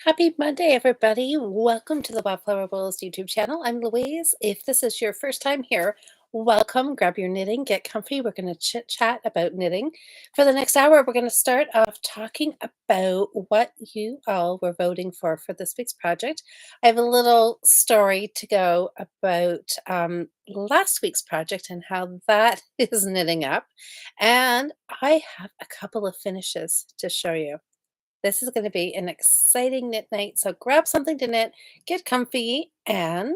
Happy Monday, everybody. Welcome to the Wildflower Willows YouTube channel. I'm Louise. If this is your first time here, welcome. Grab your knitting, get comfy. We're going to chit chat about knitting. For the next hour, we're going to start off talking about what you all were voting for this week's project. I have a little story to go about last week's project and how that is knitting up. And I have a couple of finishes to show you. This is going to be an exciting knit night. So grab something to knit, get comfy, and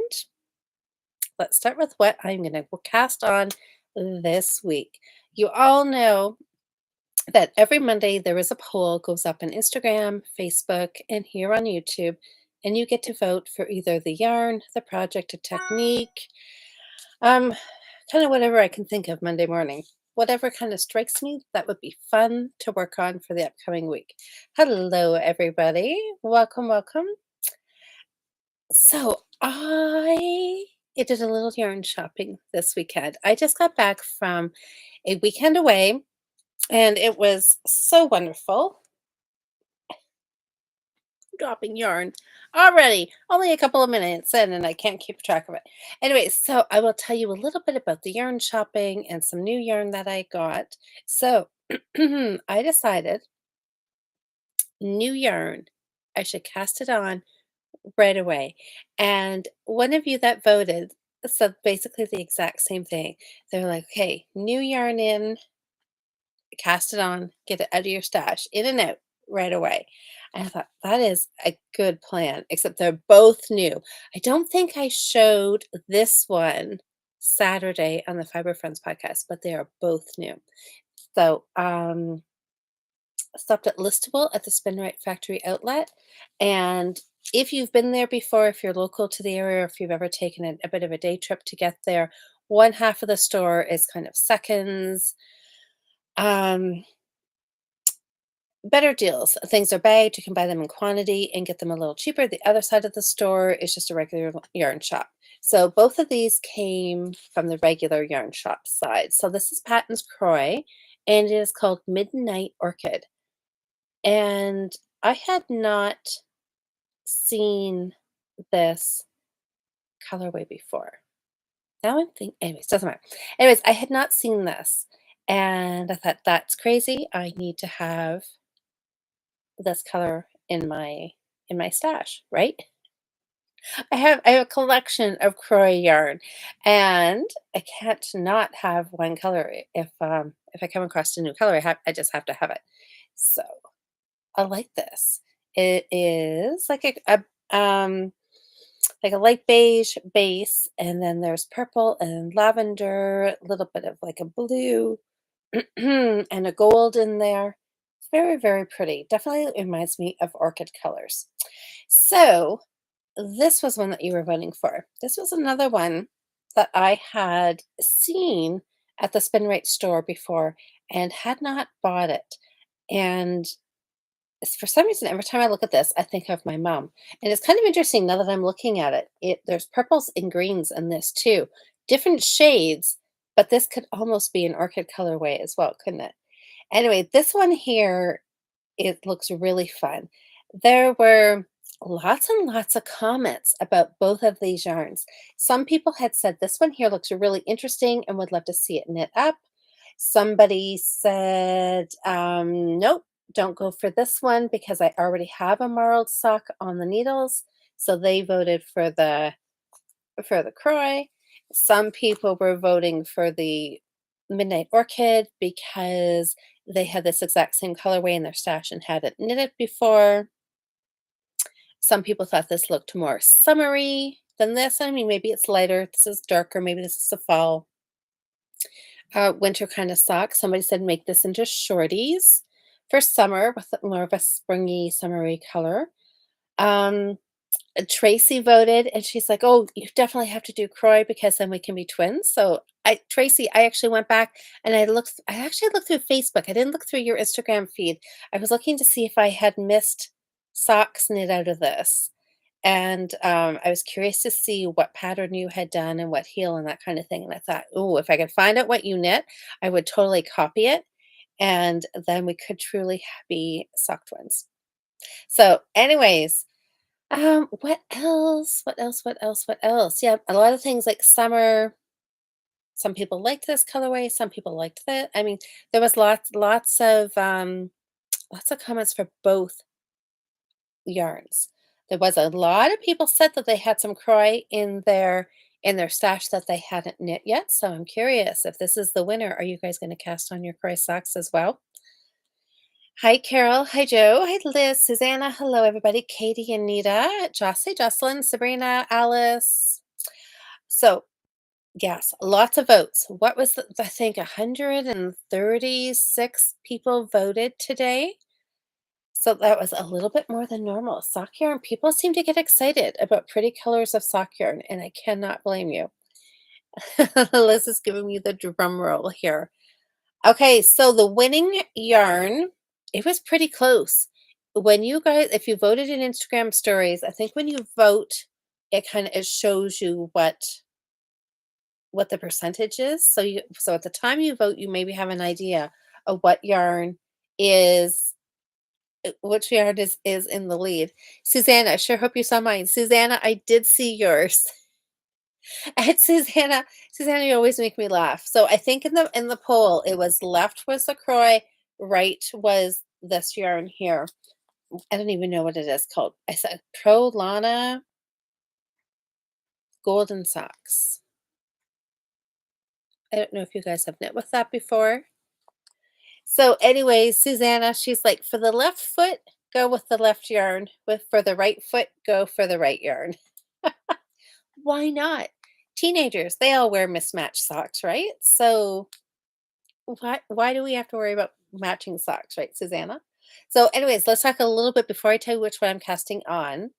let's start with what I'm going to cast on this week. You all know that every Monday there is a poll goes up on Instagram, Facebook, and here on YouTube, and you get to vote for either the yarn, the project, a technique, um, kind of whatever I can think of Monday morning. Whatever kind of strikes me, that would be fun to work on for the upcoming week. Hello, everybody. Welcome, welcome. So I did a little yarn shopping this weekend. I just got back from a weekend away, and it was so wonderful. Dropping yarn already, only a couple of minutes in, and I can't keep track of it. Anyway, so I will tell you a little bit about the yarn shopping and some new yarn that I got. So I decided new yarn, I should cast it on right away. And one of you that voted said basically the exact same thing. They're like, "Okay, new yarn in, cast it on, get it out of your stash, in and out right away." And I thought that is a good plan, except they're both new. I don't think I showed this one Saturday on the Fiber Friends podcast, but they are both new. So, stopped at Listable at the Spinrite Factory outlet. And if you've been there before, if you're local to the area, or if you've ever taken a bit of a day trip to get there, one half of the store is kind of seconds. Um, Better deals. Things are bagged, you can buy them in quantity and get them a little cheaper. The other side of the store is just a regular yarn shop. So both of these came from the regular yarn shop side. So this is Patton's Croy, and it is called Midnight Orchid. And I had not seen this colorway before. Now I'm thinking, anyways, doesn't matter. Anyways, I had not seen this, and I thought that's crazy. I need to have this color in my stash, right? I have a collection of Croy yarn, and I can't not have one color. If I come across a new color, I just have to have it. So I like this. It is like a light beige base, and then there's purple and lavender, a little bit of like a blue and a gold in there. It's very, very pretty. Definitely reminds me of orchid colors. So this was one that you were voting for. This was another one that I had seen at the Spin Rate store before and had not bought it. And for some reason, every time I look at this, I think of my mom. And it's kind of interesting now that I'm looking at it. There's purples and greens in this too, different shades, but this could almost be an orchid colorway as well, couldn't it? Anyway, this one here, it looks really fun. There were lots and lots of comments about both of these yarns. Some people had said this one here looks really interesting and would love to see it knit up. Somebody said, nope, don't go for this one because I already have a marled sock on the needles. So they voted for the Croy. Some people were voting for the Midnight Orchid because they had this exact same colorway in their stash and hadn't knitted before. Some people thought this looked more summery than this. I mean, maybe it's lighter. This is darker. Maybe this is a fall, winter kind of sock. Somebody said make this into shorties for summer with more of a springy, summery color. Um, Tracy voted, and she's like, "Oh, you definitely have to do Croy because then we can be twins." So Tracy, I actually went back and I actually looked through Facebook. I didn't look through your Instagram feed. I was looking to see if I had missed socks knit out of this. And I was curious to see what pattern you had done and what heel and that kind of thing. And I thought, oh, if I could find out what you knit, I would totally copy it. And then we could truly be sock twins. So, anyways, What else? What else? What else? What else? Yeah, a lot of things like summer. Some people liked this colorway, some people liked that. I mean, there was lots of comments for both yarns. There was a lot of people said that they had some Croy in their stash that they hadn't knit yet. So I'm curious if this is the winner. Are you guys going to cast on your Croy socks as well? Hi, Carol. Hi, Joe. Hi, Liz. Susanna. Hello, everybody. Katie, Anita, Jossie, Jocelyn, Sabrina, Alice. So yes, lots of votes. What was I think 136 people voted today. So that was a little bit more than normal. Sock yarn, people seem to get excited about pretty colors of sock yarn, and I cannot blame you. Liz is giving me the drum roll here. Okay, so the winning yarn, it was pretty close. When you guys, if you voted in Instagram stories, I think when you vote, it shows you what the percentage is. So at the time you vote, you maybe have an idea of what yarn is which yarn is in the lead. Susanna, I sure hope you saw mine. Susanna, I did see yours. And Susanna, you always make me laugh. So I think in the poll, it was left was the Croy, right was this yarn here. I don't even know what it is called. I said Pro Lana Golden Socks. I don't know if you guys have knit with that before. So anyways, Susanna, she's like, for the left foot, go with the left yarn. For the right foot, go for the right yarn. Why not? Teenagers, they all wear mismatched socks, right? So why do we have to worry about matching socks, right, Susanna? So anyways, let's talk a little bit before I tell you which one I'm casting on.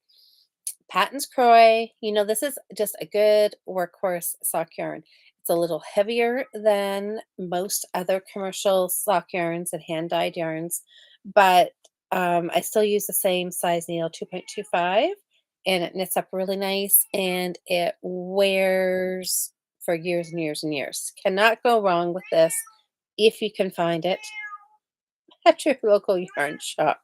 Patton's Croy, this is just a good workhorse sock yarn. It's a little heavier than most other commercial sock yarns and hand dyed yarns, but I still use the same size needle, 2.25, and it knits up really nice and it wears for years and years and years. Cannot go wrong with this if you can find it at your local yarn shop.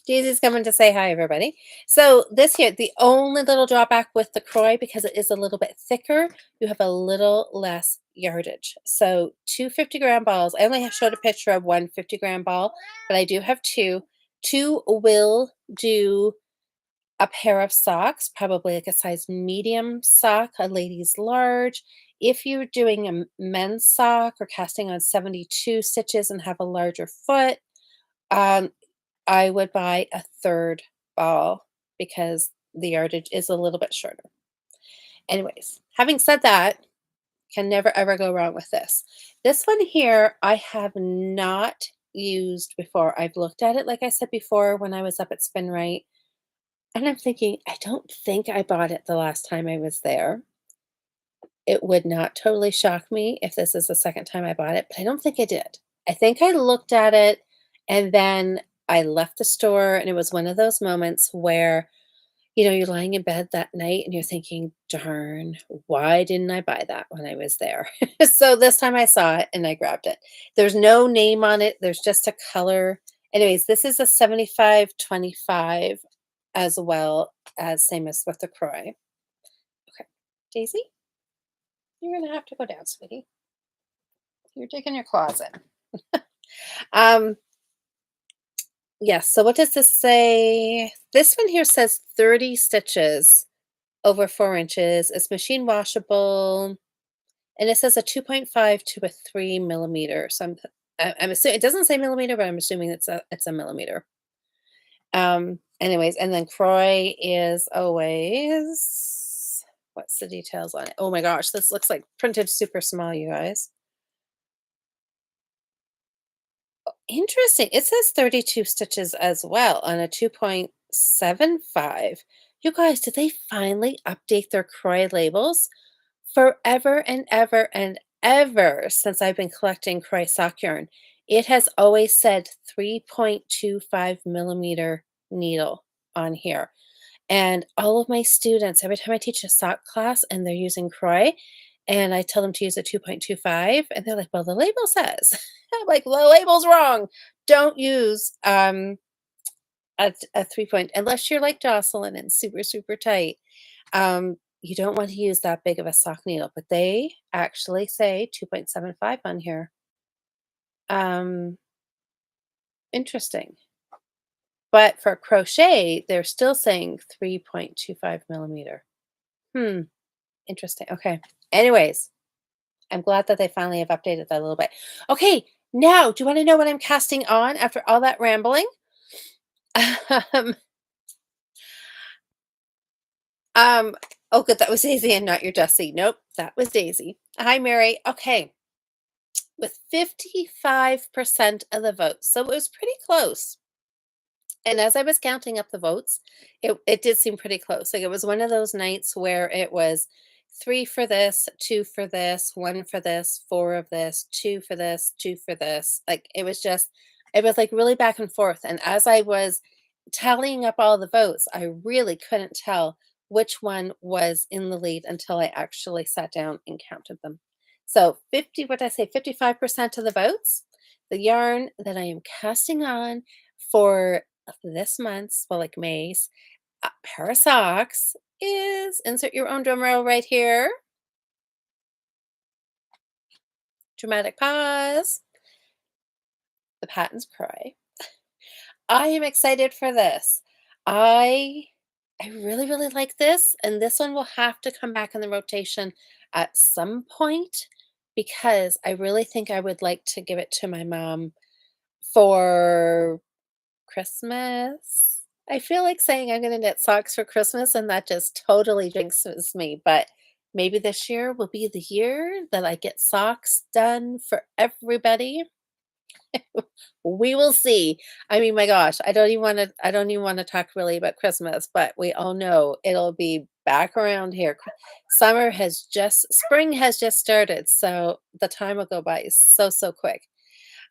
Daisy's coming to say hi, everybody. So this here, the only little drawback with the Croy, because it is a little bit thicker, you have a little less yardage. So two 50-gram balls. I only have showed a picture of one 50-gram ball, but I do have two. Two will do a pair of socks, probably like a size medium sock, a lady's large. If you're doing a men's sock or casting on 72 stitches and have a larger foot, um, I would buy a third ball because the yardage is a little bit shorter. Anyways, having said that, can never ever go wrong with this. This one here, I have not used before. I've looked at it, like I said before, when I was up at Spin Right, and I'm thinking, I don't think I bought it the last time I was there. It would not totally shock me if this is the second time I bought it, but I don't think I did. I think I looked at it and then I left the store, and it was one of those moments where, you're lying in bed that night and you're thinking, darn, why didn't I buy that when I was there? So this time I saw it and I grabbed it. There's no name on it, there's just a color. Anyways, this is a 75/25 as well as same as with the Croy. Okay, Daisy? You're gonna have to go down, sweetie. You're digging your closet. Um, yes. So what does this say? This one here says 30 stitches over 4 inches. It's machine washable, and it says a 2.5 to a 3 millimeter. So I'm assuming it doesn't say millimeter, but I'm assuming it's a millimeter. Anyways, and then Croy is always, what's the details on it? Oh my gosh, this looks like printed super small, you guys. Interesting. It says 32 stitches as well on a 2.75. You guys, did they finally update their Croy labels? Forever and ever and ever since I've been collecting Croy sock yarn, it has always said 3.25 millimeter needle on here. And all of my students, every time I teach a sock class and they're using Croy, and I tell them to use a 2.25, and they're like, well, the label says. I'm like, the label's wrong. Don't use a 3 point, unless you're like Jocelyn and super, super tight, you don't want to use that big of a sock needle, but they actually say 2.75 on here. Um, Interesting. But for crochet, they're still saying 3.25 millimeter. Hmm, interesting. Okay. Anyways, I'm glad that they finally have updated that a little bit. Okay, now, do you want to know what I'm casting on after all that rambling? Um, um, oh, good. That was Daisy and not your Dusty. Nope, that was Daisy. Hi, Mary. Okay, with 55% of the votes. So it was pretty close. And as I was counting up the votes, it did seem pretty close. Like, it was one of those nights where it was 3 for this, 2 for this, 1 for this, 4 of this, 2 for this, 2 for this. Like, it was, like, really back and forth, and as I was tallying up all the votes, I really couldn't tell which one was in the lead until I actually sat down and counted them. So, 50 what did I say, 55% of the votes, the yarn that I am casting on for this month's, well, like May's, pair of socks is, insert your own drum roll right here. Dramatic pause. The Patton's Cry. I am excited for this. I I really, really like this, and this one will have to come back in the rotation at some point because I really think I would like to give it to my mom for Christmas? I feel like saying I'm gonna knit socks for Christmas, and that just totally jinxes me, but maybe this year will be the year that I get socks done for everybody. We will see. I mean, my gosh, I don't even wanna talk really about Christmas, but we all know it'll be back around here. Spring has just started, so the time will go by so, so quick.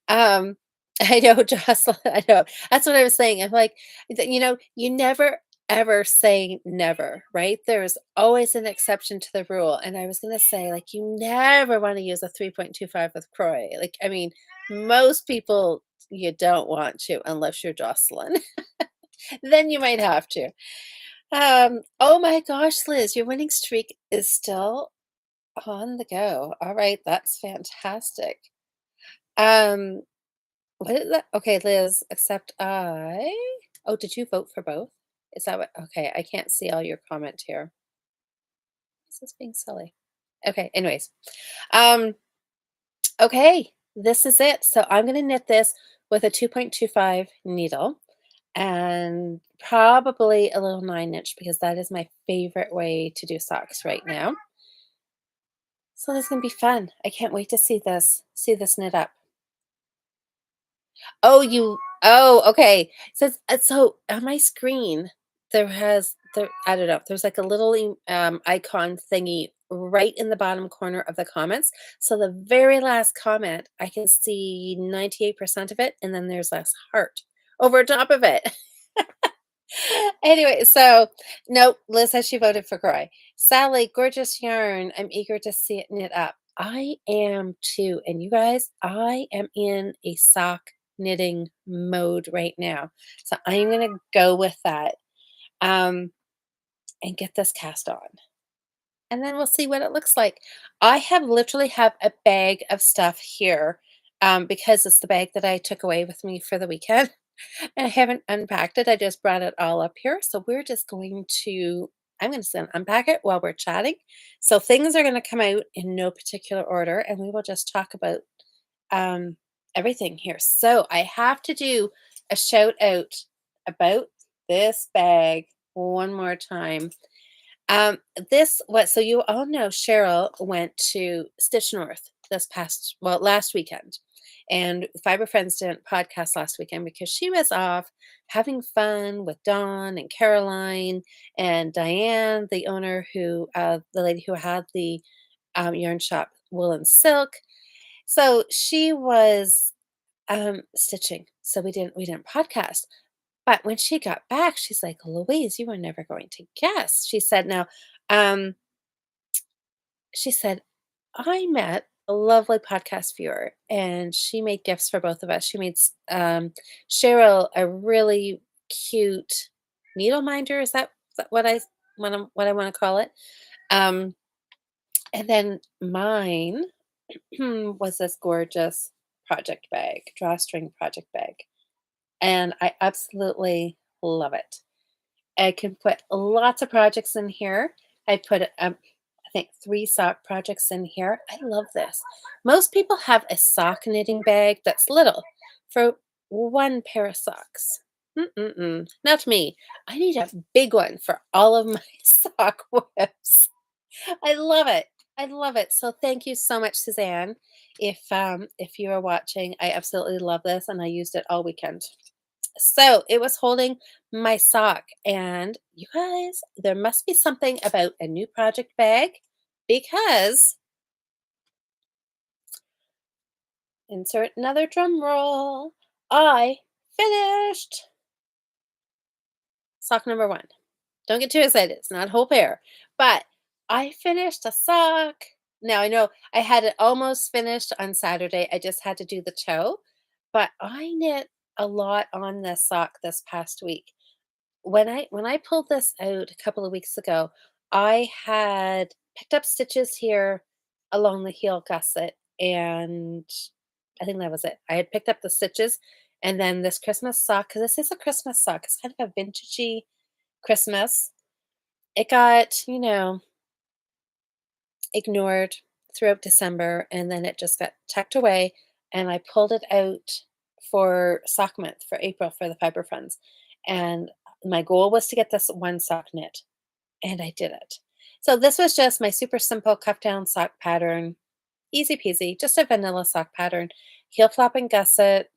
Um, I know, Jocelyn, I know. That's what I was saying. I'm like, you never ever say never, right? There's always an exception to the rule. And I was gonna say, like, you never want to use a 3.25 with Croy. Like, I mean, most people you don't want to unless you're Jocelyn. Then you might have to. Oh my gosh, Liz, your winning streak is still on the go. All right, that's fantastic. Um, What is that? Okay, Liz, except I oh, did you vote for both? Is that what okay, I can't see all your comment here. This is being silly. Okay, anyways. Um, okay, this is it. So I'm gonna knit this with a 2.25 needle and probably a little 9 inch because that is my favorite way to do socks right now. So this is gonna be fun. I can't wait to see this knit up. Okay. So on my screen, I don't know, there's like a little icon thingy right in the bottom corner of the comments. So the very last comment, I can see 98% of it, and then there's this heart over top of it. Anyway, so no, Liz says she voted for Groy. Sally, gorgeous yarn. I'm eager to see it knit up. I am too. And you guys, I am in a sock knitting mode right now. So I'm gonna go with that um, and get this cast on. And then we'll see what it looks like. I have literally have a bag of stuff here because it's the bag that I took away with me for the weekend. I haven't unpacked it. I just brought it all up here. So I'm going to unpack it while we're chatting. So things are going to come out in no particular order and we will just talk about um, everything here. So I have to do a shout out about this bag one more time. So you all know Cheryl went to Stitch North last weekend. And Fiber Friends didn't podcast last weekend because she was off having fun with Dawn and Caroline and Diane, the lady who had the yarn shop Wool and Silk. So she was stitching. So we didn't podcast. But when she got back, she's like, "Louise, you were never going to guess." Um, she said, "I met a lovely podcast viewer, and she made gifts for both of us. She made Cheryl a really cute needle minder. Is that what I want to call it? Um, and then mine was this gorgeous project bag, drawstring project bag, and I absolutely love it. I can put lots of projects in here. I put, I think 3 sock projects in here. I love this. Most people have a sock knitting bag that's little for 1 pair of socks. Mm-mm-mm, not me. I need a big one for all of my sock whips. I love it. I love it. So thank you so much, Suzanne. If you are watching, I absolutely love this, and I used it all weekend. So it was holding my sock, and you guys, there must be something about a new project bag because insert another drum roll. I finished sock number 1. Don't get too excited. It's not a whole pair, but I finished a sock. Now I know I had it almost finished on Saturday. I just had to do the toe, but I knit a lot on this sock this past week. When I pulled this out a couple of weeks ago, I had picked up stitches here along the heel gusset, and I think that was it. I had picked up the stitches, and then this Christmas sock, because this is a Christmas sock, it's kind of a vintagey Christmas. It got, ignored throughout December, and then it just got tucked away, and I pulled it out for sock month for April for the Fiber Friends, and my goal was to get this one sock knit, and I did it. So this was just my super simple cuff down sock pattern, easy peasy, just a vanilla sock pattern, heel flap and gusset,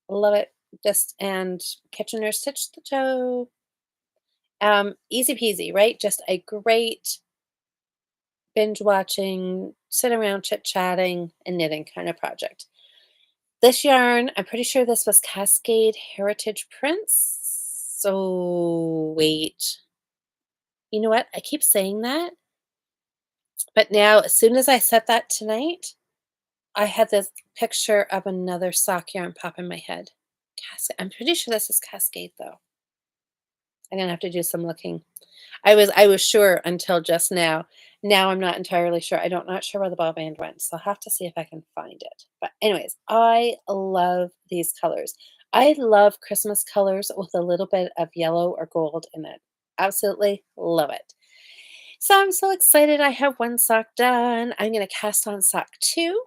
love it. Just and Kitchener stitch the toe. Easy peasy, right? Just a great binge watching, sit around chit chatting and knitting kind of project. This yarn, I'm pretty sure this was Cascade Heritage Prince. So wait, you know what? I keep saying that, but now as soon as I said that tonight, I had this picture of another sock yarn pop in my head. I'm pretty sure this is Cascade though. I'm gonna have to do some looking. I was sure until just now. Now I'm not entirely sure. Not sure where the ball band went, so I'll have to see if I can find it. But anyways, I love these colors. I love Christmas colors with a little bit of yellow or gold in it. Absolutely love it. So I'm so excited. I have 1 sock done. I'm gonna cast on sock 2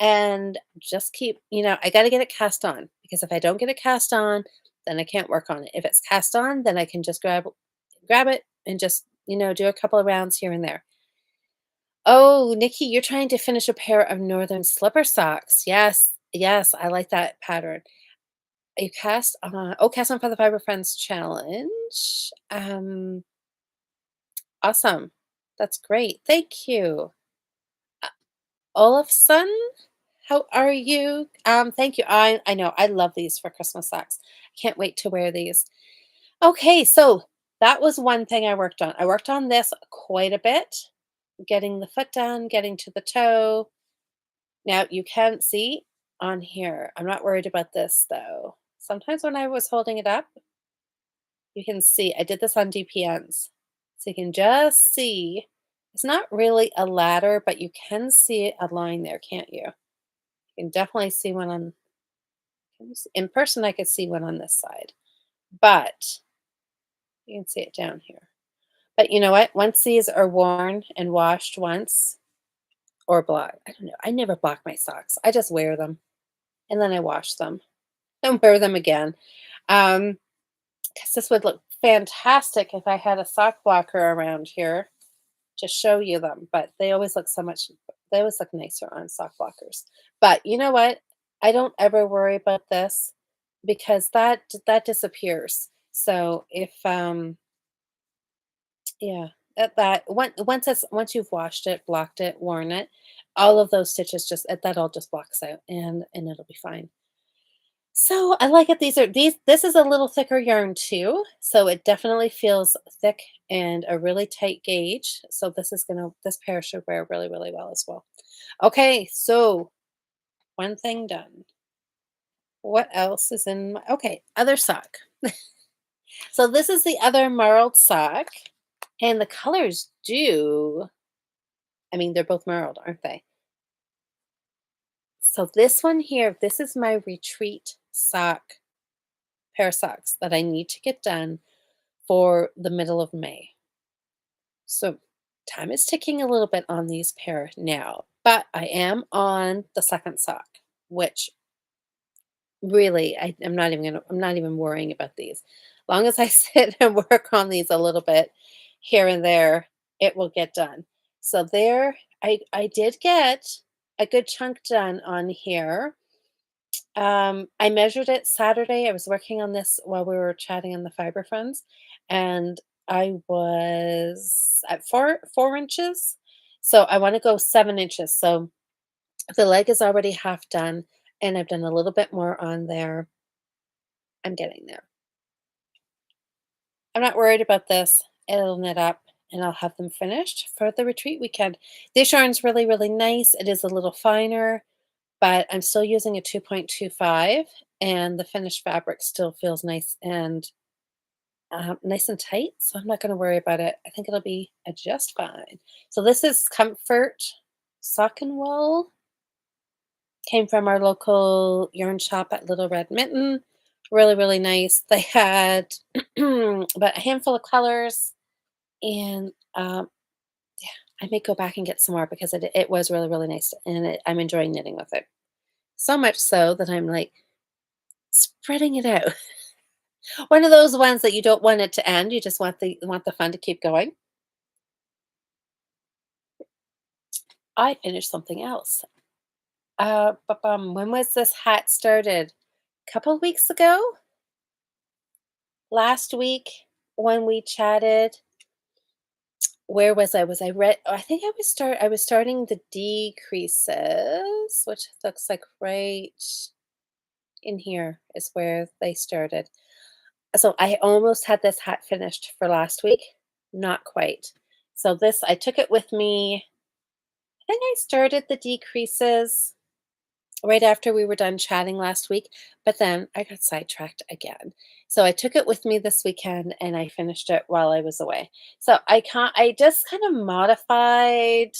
and just keep, I got to get it cast on because if I don't get it cast on, then I can't work on it. If it's cast on, then I can just grab it and just, do a couple of rounds here and there. Oh, Nikki, you're trying to finish a pair of northern slipper socks. Yes, yes, I like that pattern. You cast on, cast on for the Fiber Friends challenge. Awesome. That's great. Thank you. Olafson, how are you? Thank you. I know I love these for Christmas socks. Can't wait to wear these. Okay, so that was one thing I worked on. I worked on this quite a bit, getting the foot done, getting to the toe. Now you can see on here. I'm not worried about this though. Sometimes when I was holding it up, you can see I did this on DPNs. So you can just see it's not really a ladder, but you can see a line there, can't you? You can definitely see one on in person. I could see one on this side, but you can see it down here. But you know what? Once these are worn and washed once or blocked, I don't know. I never block my socks. I just wear them and then I wash them and wear them again. Because this would look fantastic if I had a sock blocker around here to show you them, but they always look nicer on sock blockers. But you know what? I don't ever worry about this because that disappears. So if yeah, once you've washed it, blocked it, worn it, all of those stitches that all just blocks out and it'll be fine. So I like it. This is a little thicker yarn too, so it definitely feels thick and a really tight gauge. So this pair should wear really, really well as well. Okay, so one thing done. What else is in my okay, other sock. So this is the other marled sock, and the colors do I mean, they're both marled, aren't they? So this one here, this is my retreat sock pair of socks that I need to get done for the middle of May. So time is ticking a little bit on these pair now, but I am on the second sock, which really I'm not even worrying about these. Long as I sit and work on these a little bit here and there, it will get done. So there I did get a good chunk done on here. I measured it Saturday. I was working on this while we were chatting on the Fiber Friends, and I was at 4 inches. So I want to go 7 inches. So the leg is already half done, and I've done a little bit more on there. I'm getting there. I'm not worried about this. It'll knit up, and I'll have them finished for the retreat weekend. This yarn's really, really nice. It is a little finer, but I'm still using a 2.25, and the finished fabric still feels nice and tight, so I'm not gonna worry about it. I think it'll be, just fine. So this is Comfort Sock and Wool. Came from our local yarn shop at Little Red Mitten. Really, really nice. They had about a handful of colors, and, yeah, I may go back and get some more because it was really, really nice, and I'm enjoying knitting with it. So much so that I'm, like, spreading it out. One of those ones that you don't want it to end, you just want the fun to keep going. I finished something else. When was this hat started? Couple weeks ago? Last week when we chatted, where was I? I think I was starting the decreases, which looks like right in here is where they started. So I almost had this hat finished for last week, not quite. So this I took it with me. I think I started the decreases right after we were done chatting last week, but then I got sidetracked again. So I took it with me this weekend and I finished it while I was away. So I just kind of modified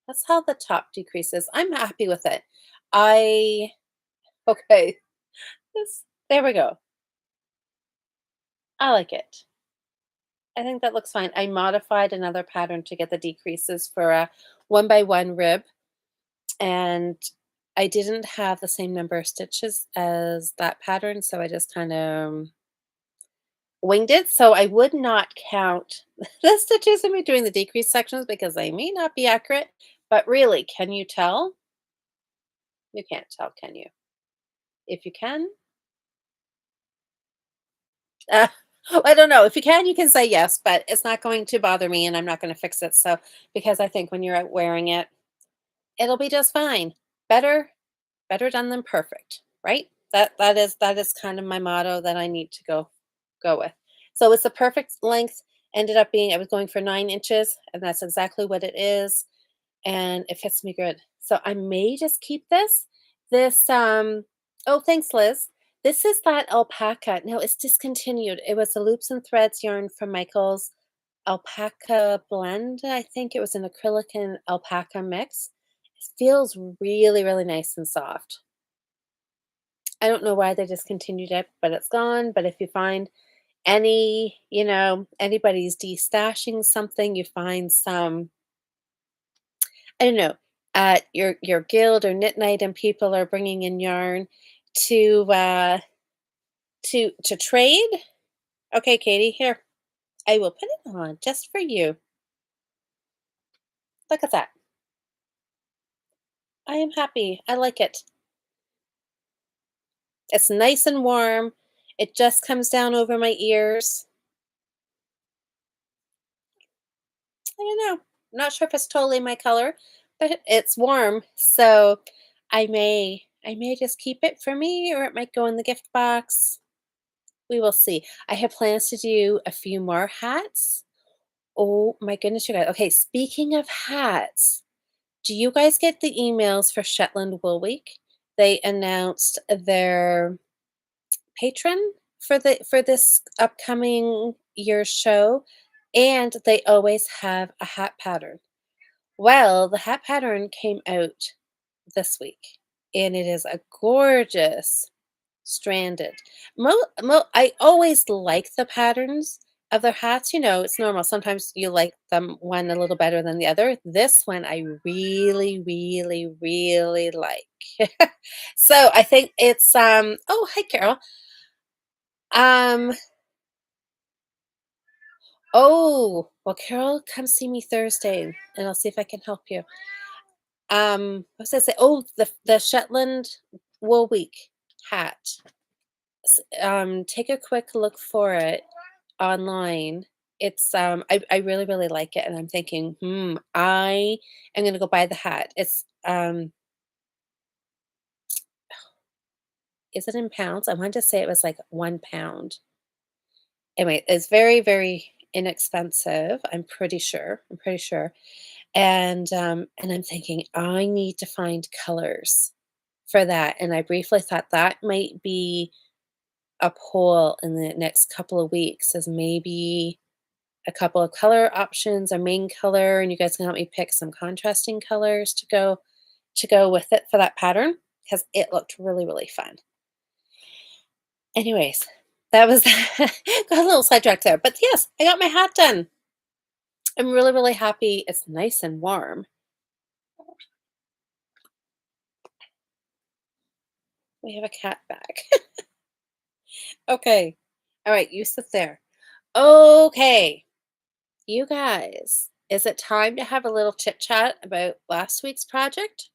that's how the top decreases. I'm happy with it. I okay. This there we go. I like it. I think that looks fine. I modified another pattern to get the decreases for a 1 by 1 rib, and I didn't have the same number of stitches as that pattern, so I just kind of winged it. So I would not count the stitches in between the decrease sections because they may not be accurate. But really, can you tell? You can't tell, can you? If you can, uh, I don't know. If you can, you can say yes, but it's not going to bother me, and I'm not going to fix it. So because I think when you're out wearing it, it'll be just fine. Better better done than perfect, right? That is kind of my motto that I need to go with. So it's the perfect length. Ended up being I was going for 9 inches, and that's exactly what it is, and it fits me good. So I may just keep this. This oh thanks, Liz. This is that alpaca. No, it's discontinued. It was the loops and threads yarn from Michael's alpaca blend. I think it was an acrylic and alpaca mix. It feels really, really nice and soft. I don't know why they discontinued it, but it's gone. But if you find anybody's destashing something, you find some, I don't know, at your guild or knit night, and people are bringing in yarn to to trade. Okay, Katie, here I will put it on just for you. Look at that. I am happy. I like it. It's nice and warm. It just comes down over my ears. I don't know. Not sure if it's totally my color, but it's warm. So I may just keep it for me or it might go in the gift box. We will see. I have plans to do a few more hats. Oh my goodness, you guys. Okay, speaking of hats, do you guys get the emails for Shetland Wool Week? they announced their patron for this upcoming year's show, and they always have a hat pattern. Well, the hat pattern came out this week, and it is a gorgeous stranded. I always like the patterns of their hats. It's normal. Sometimes you like them one a little better than the other. This one I really, really, really like. So I think it's oh, hi Carol. Um well, Carol, come see me Thursday and I'll see if I can help you. What was I say? Oh, the Shetland Wool Week hat. Take a quick look for it online. It's I really, really like it and I'm thinking, I am gonna go buy the hat. It's is it in pounds? I wanted to say it was like 1 pound. Anyway, it's very, very inexpensive. I'm pretty sure. I'm pretty sure. And I'm thinking I need to find colors for that. And I briefly thought that might be a poll in the next couple of weeks, is maybe a couple of color options, a main color, and you guys can help me pick some contrasting colors to go with it for that pattern because it looked really, really fun. Anyways, that was got a little sidetracked there. But yes, I got my hat done. I'm really, really happy. It's nice and warm. We have a cat back. Okay. All right, you sit there. Okay. You guys, is it time to have a little chit chat about last week's project?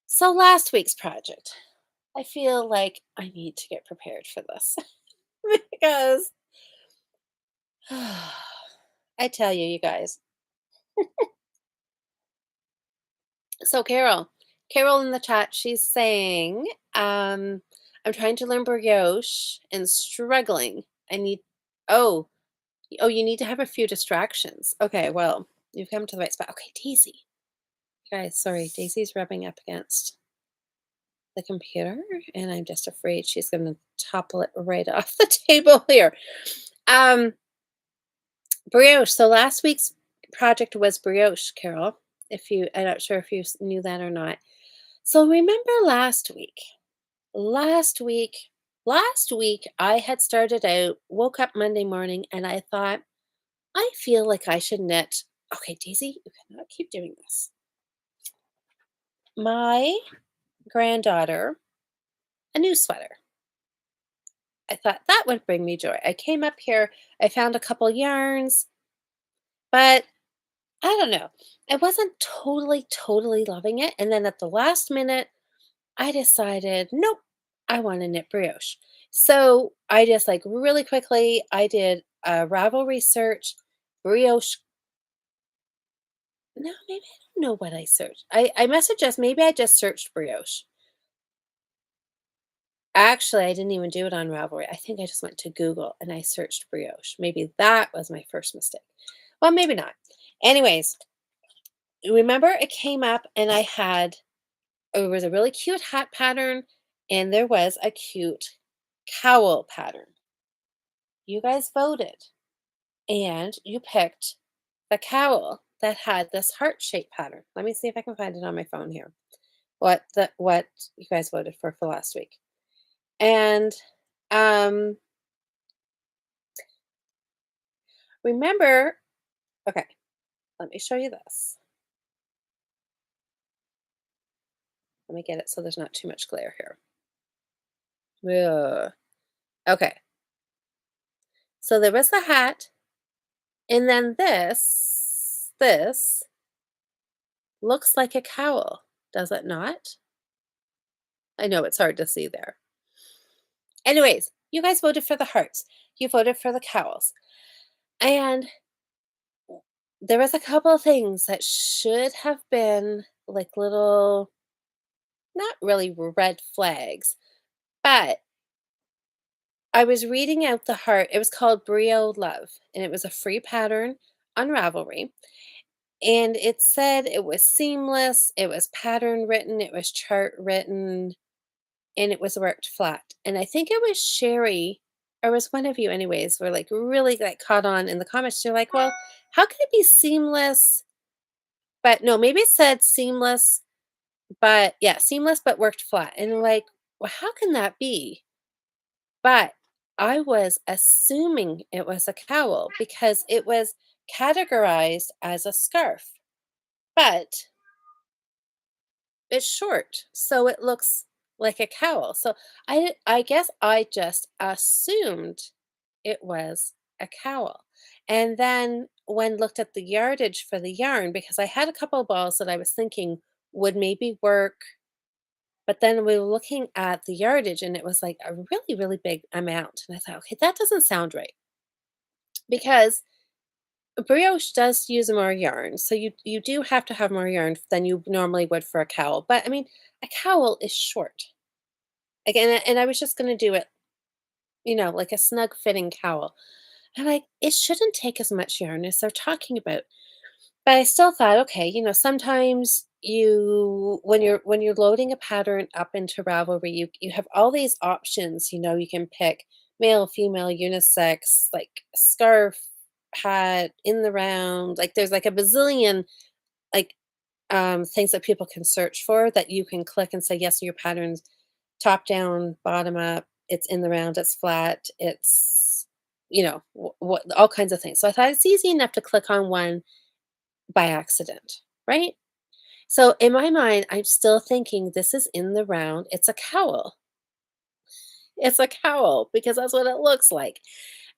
So, last week's project, I feel like I need to get prepared for this because I tell you, you guys. So, Carol in the chat, she's saying, I'm trying to learn brioche and struggling. I need, oh, you need to have a few distractions. Okay, well, you've come to the right spot. Okay, Daisy. Guys, sorry, Daisy's rubbing up against the computer, and I'm just afraid she's going to topple it right off the table here. Um, Brioche. So last week's project was brioche, Carol. I'm not sure if you knew that or not. So remember last week? Last week, last week, I had started out, woke up Monday morning, and I thought, I feel like I should knit. Okay, Daisy, you cannot keep doing this. My granddaughter, a new sweater. I thought that would bring me joy. I came up here, I found a couple yarns, but I don't know. I wasn't totally, totally loving it. And then at the last minute, I decided, nope, I want to knit brioche. So I just like really quickly, I did a Ravelry search, brioche. No, maybe I don't know what I searched. I must have just, maybe I just searched brioche. Actually, I didn't even do it on Ravelry. I think I just went to Google and I searched brioche. Maybe that was my first mistake. Well, maybe not. Anyways, remember it came up and it was a really cute hat pattern and there was a cute cowl pattern. You guys voted and you picked the cowl that had this heart shape pattern. Let me see if I can find it on my phone here. What you guys voted for last week. And um remember, okay, let me show you this. Let me get it so there's not too much glare here. Ugh. Okay. So there was the hat, and then this looks like a cowl, does it not? I know it's hard to see there. Anyways, you guys voted for the hearts. You voted for the cowls. And there was a couple of things that should have been like little, not really red flags, but I was reading out the heart. It was called Brio Love, and it was a free pattern on Ravelry. and it said it was seamless, it was pattern written, it was chart written, and it was worked flat. And I think it was Sherry, or it was one of you anyways, were like really like caught on in the comments. You're like, well, how can it be seamless? But no, maybe it said seamless, but yeah, seamless but worked flat. And I'm like, well, how can that be? But I was assuming it was a cowl because it was categorized as a scarf. But it's short, so it looks like a cowl. So I guess I just assumed it was a cowl. And then when looked at the yardage for the yarn, because I had a couple of balls that I was thinking would maybe work, but then we were looking at the yardage and it was like a really, really big amount. And I thought, okay, that doesn't sound right because brioche does use more yarn. So you do have to have more yarn than you normally would for a cowl. But I mean, a cowl is short. Again, and I was just gonna do it, like a snug fitting cowl. I'm like, it shouldn't take as much yarn as they're talking about. But I still thought, okay, sometimes when you're loading a pattern up into Ravelry, you have all these options. You can pick male, female, unisex, like scarf, hat, in the round. Like there's like a bazillion like things that people can search for that you can click and say, yes, your pattern's top down, bottom up, it's in the round, it's flat, it's what all kinds of things. So I thought it's easy enough to click on one by accident, right? So in my mind, I'm still thinking this is in the round. It's a cowl. It's a cowl because that's what it looks like.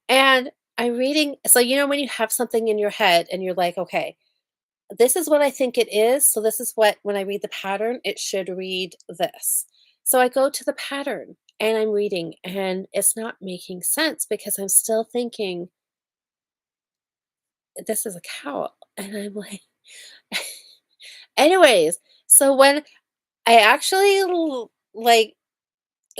And I'm reading. So, when you have something in your head and you're like, okay, this is what I think it is. So, this is what, when I read the pattern, it should read this. So, I go to the pattern and I'm reading, and it's not making sense because I'm still thinking, this is a cowl. And I'm like, anyways, so when I actually like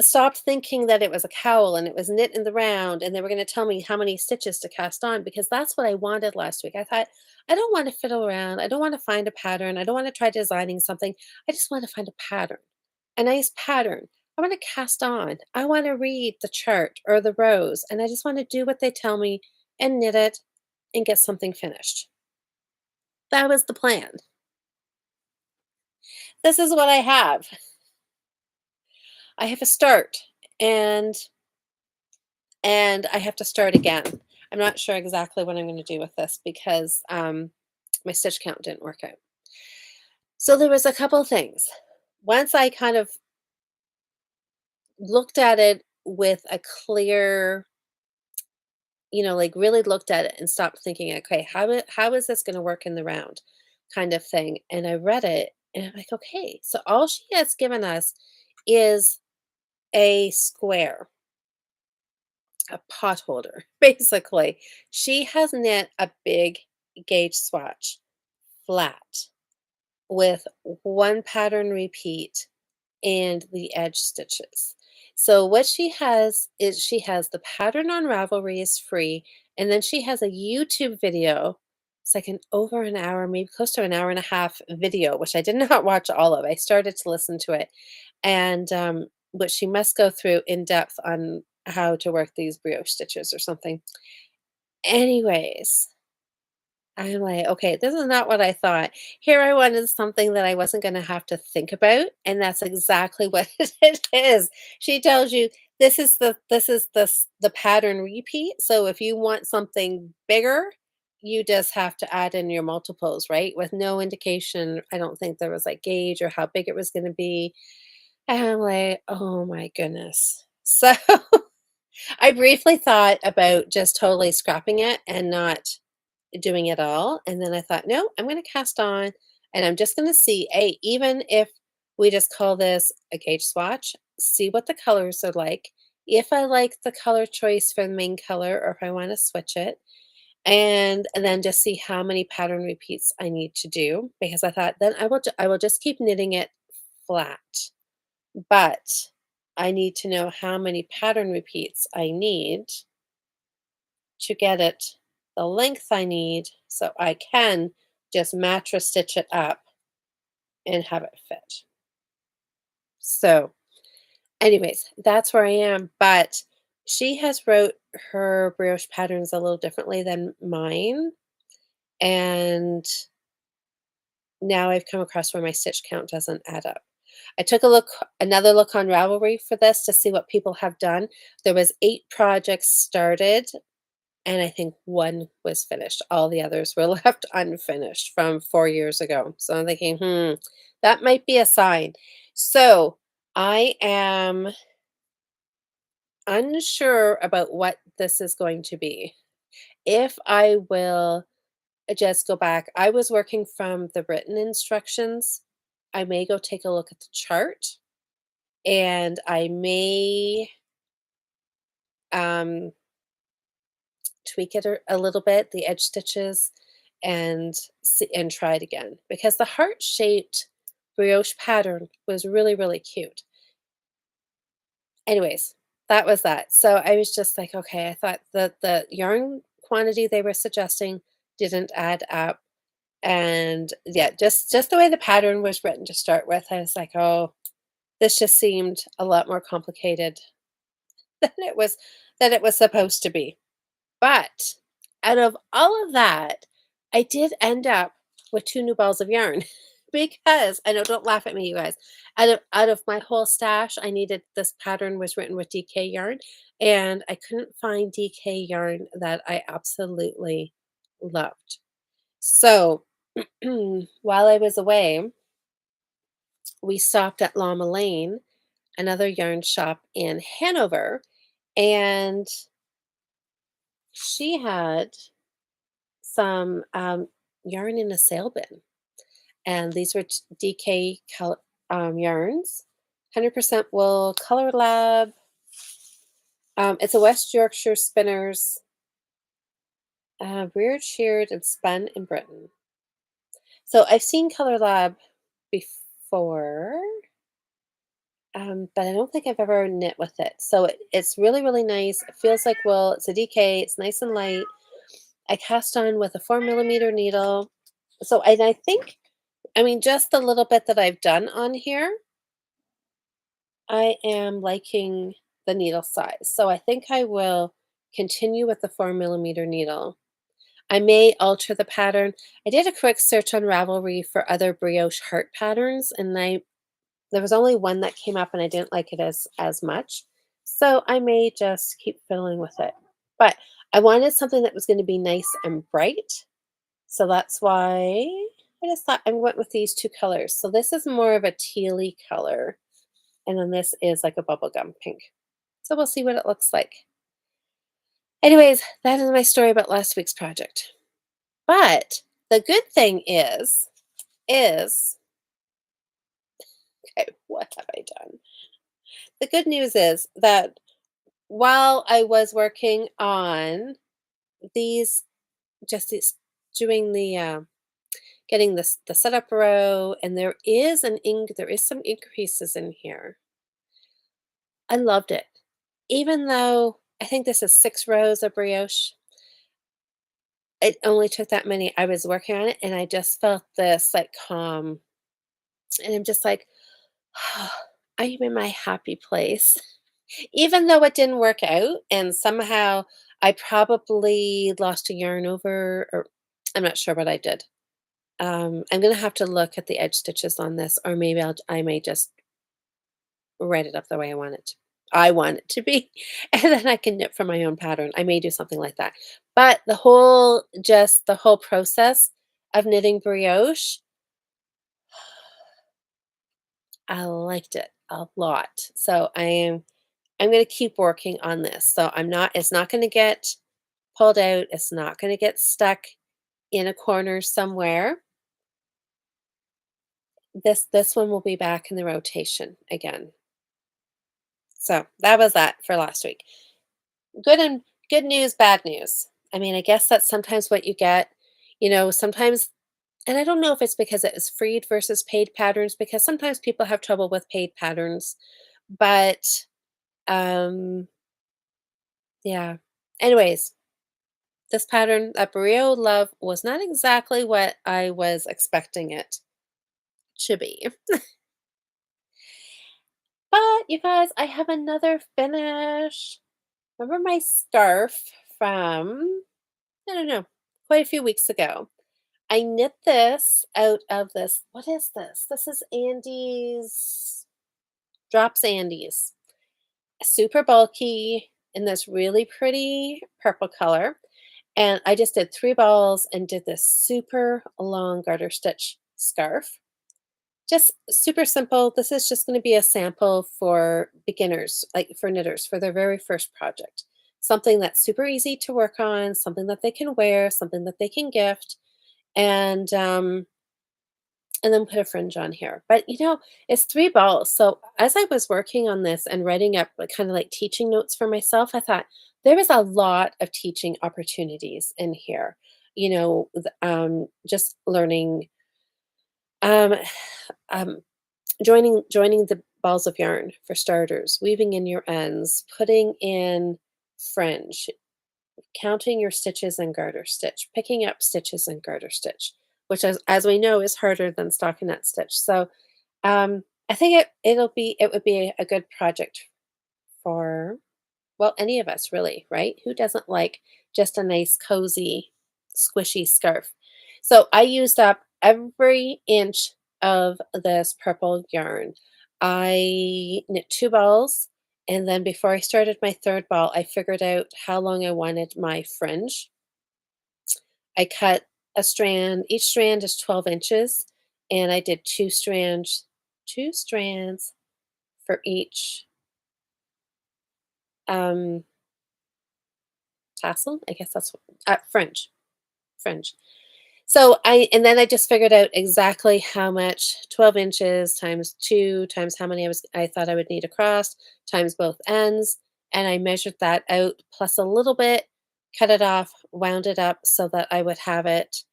stopped thinking that it was a cowl and it was knit in the round and they were going to tell me how many stitches to cast on because that's what I wanted last week. I thought, I don't want to fiddle around. I don't want to find a pattern. I don't want to try designing something. I just want to find a pattern, a nice pattern. I want to cast on. I want to read the chart or the rows and I just want to do what they tell me and knit it and get something finished. That was the plan. This is what I have. I have a start and I have to start again. I'm not sure exactly what I'm going to do with this because my stitch count didn't work out. So there was a couple things. Once I kind of looked at it with a clear, like really looked at it and stopped thinking, okay, how is this going to work in the round, kind of thing. And I read it and I'm like, okay, so all she has given us is a square, a pot holder, basically. She has knit a big gauge swatch flat with one pattern repeat and the edge stitches. So what she has is she has the pattern on Ravelry is free, and then she has a YouTube video. It's like an over an hour, maybe close to an hour and a half video, which I did not watch all of. I started to listen to it, and but she must go through in depth on how to work these brioche stitches or something. Anyways, I'm like, okay, this is not what I thought. Here I wanted something that I wasn't going to have to think about, and that's exactly what it is. She tells you this is the pattern repeat. So if you want something bigger, you just have to add in your multiples, right? With no indication. I don't think there was like gauge or how big it was going to be. And I'm like, oh my goodness. So I briefly thought about just totally scrapping it and not doing it all. And then I thought, no, I'm going to cast on and I'm just going to see, hey, even if we just call this a gauge swatch, see what the colors are like. If I like the color choice for the main color or if I want to switch it. And then just see how many pattern repeats I need to do because I thought then I will just keep knitting it flat. But I need to know how many pattern repeats I need to get it the length I need so I can just mattress stitch it up and have it fit. So, anyways, that's where I am, but she has wrote her brioche patterns a little differently than mine, and now I've come across where my stitch count doesn't add up. I took another look on Ravelry for this to see what people have done. There was 8 projects started, and I think 1 was finished. All the others were left unfinished from 4 years ago. So I'm thinking, that might be a sign. So I am unsure about what this is going to be. If I will just go back, I was working from the written instructions. I may go take a look at the chart, and I may um, tweak it a little bit, the edge stitches, and see, and try it again because the heart shaped brioche pattern was really, really cute. Anyways, that was that. So I was just like, okay, I thought that the yarn quantity they were suggesting didn't add up. And yeah, just the way the pattern was written to start with, I was like, oh, this just seemed a lot more complicated than it was supposed to be. But out of all of that, I did end up with 2 new balls of yarn because I know, don't laugh at me, you guys. Out of my whole stash, I needed this pattern was written with DK yarn, and I couldn't find DK yarn that I absolutely loved. So, while I was away, we stopped at Llama Lane, another yarn shop in Hanover, and she had some yarn in a sale bin. And these were DK yarns, 100% wool, Color Lab. It's a West Yorkshire Spinners, reared, sheared, and spun in Britain. So I've seen Color Lab before, but I don't think I've ever knit with it. So it's really, really nice. It feels like wool. It's a DK. It's nice and light. I cast on with a 4 millimeter needle. So and I think, I mean, just the little bit that I've done on here, I am liking the needle size. So I think I will continue with the 4 millimeter needle. I may alter the pattern. I did a quick search on Ravelry for other brioche heart patterns, and there was only one that came up, and I didn't like it as much. So I may just keep fiddling with it. But I wanted something that was going to be nice and bright. So that's why I just thought I went with these 2 colors. So this is more of a tealy color, and then this is like a bubblegum pink. So we'll see what it looks like. Anyways, that is my story about last week's project. But the good thing is, okay, what have I done? The good news is that while I was working on these, just these, doing the getting this the setup row, and there is some increases in here. I loved it. Even though I think this is 6 rows of brioche, it only took that many. I was working on it and I just felt this like calm, and I'm just like, I'm in my happy place. Even though it didn't work out and somehow I probably lost a yarn over, or I'm not sure what I did. I'm gonna have to look at the edge stitches on this, or maybe I may just write it up the way I want it to be, and then I can knit from my own pattern. I may do something like that. But the whole process of knitting brioche, I liked it a lot. So I'm going to keep working on this. So it's not going to get pulled out. It's not going to get stuck in a corner somewhere. This one will be back in the rotation again. So that was that for last week. Good and good news, bad news. I mean, I guess that's sometimes what you get. Sometimes, and I don't know if it's because it is freed versus paid patterns, because sometimes people have trouble with paid patterns. But yeah. Anyways, This pattern that Brio Love was not exactly what I was expecting it to be. But you guys, I have another finish. Remember my scarf from, I don't know, quite a few weeks ago. I knit this out of this. What is this? This is Andy's Drops Andy's. Super bulky in this really pretty purple color. And I just did 3 balls and did this super long garter stitch scarf. Just super simple. This is just going to be a sample for beginners, like for knitters, for their very first project. Something that's super easy to work on, something that they can wear, something that they can gift, and and then put a fringe on here. But it's 3 balls. So as I was working on this and writing up like kind of like teaching notes for myself, I thought there is a lot of teaching opportunities in here. Just learning, um, um, joining the balls of yarn for starters, weaving in your ends, putting in fringe, counting your stitches and garter stitch, picking up stitches and garter stitch, which as we know is harder than stockinette stitch. So I think it would be a good project for, well, any of us really, right? Who doesn't like just a nice cozy squishy scarf? So I used up every inch of this purple yarn. I knit 2 balls, and then before I started my third ball, I figured out how long I wanted my fringe. I cut a strand. Each strand is 12 inches, and I did 2 strands for each um, tassel. I guess that's fringe. Fringe. So and then I just figured out exactly how much 12 inches times 2 times how many I thought I would need across times both ends, and I measured that out plus a little bit, cut it off, wound it up so that I would have it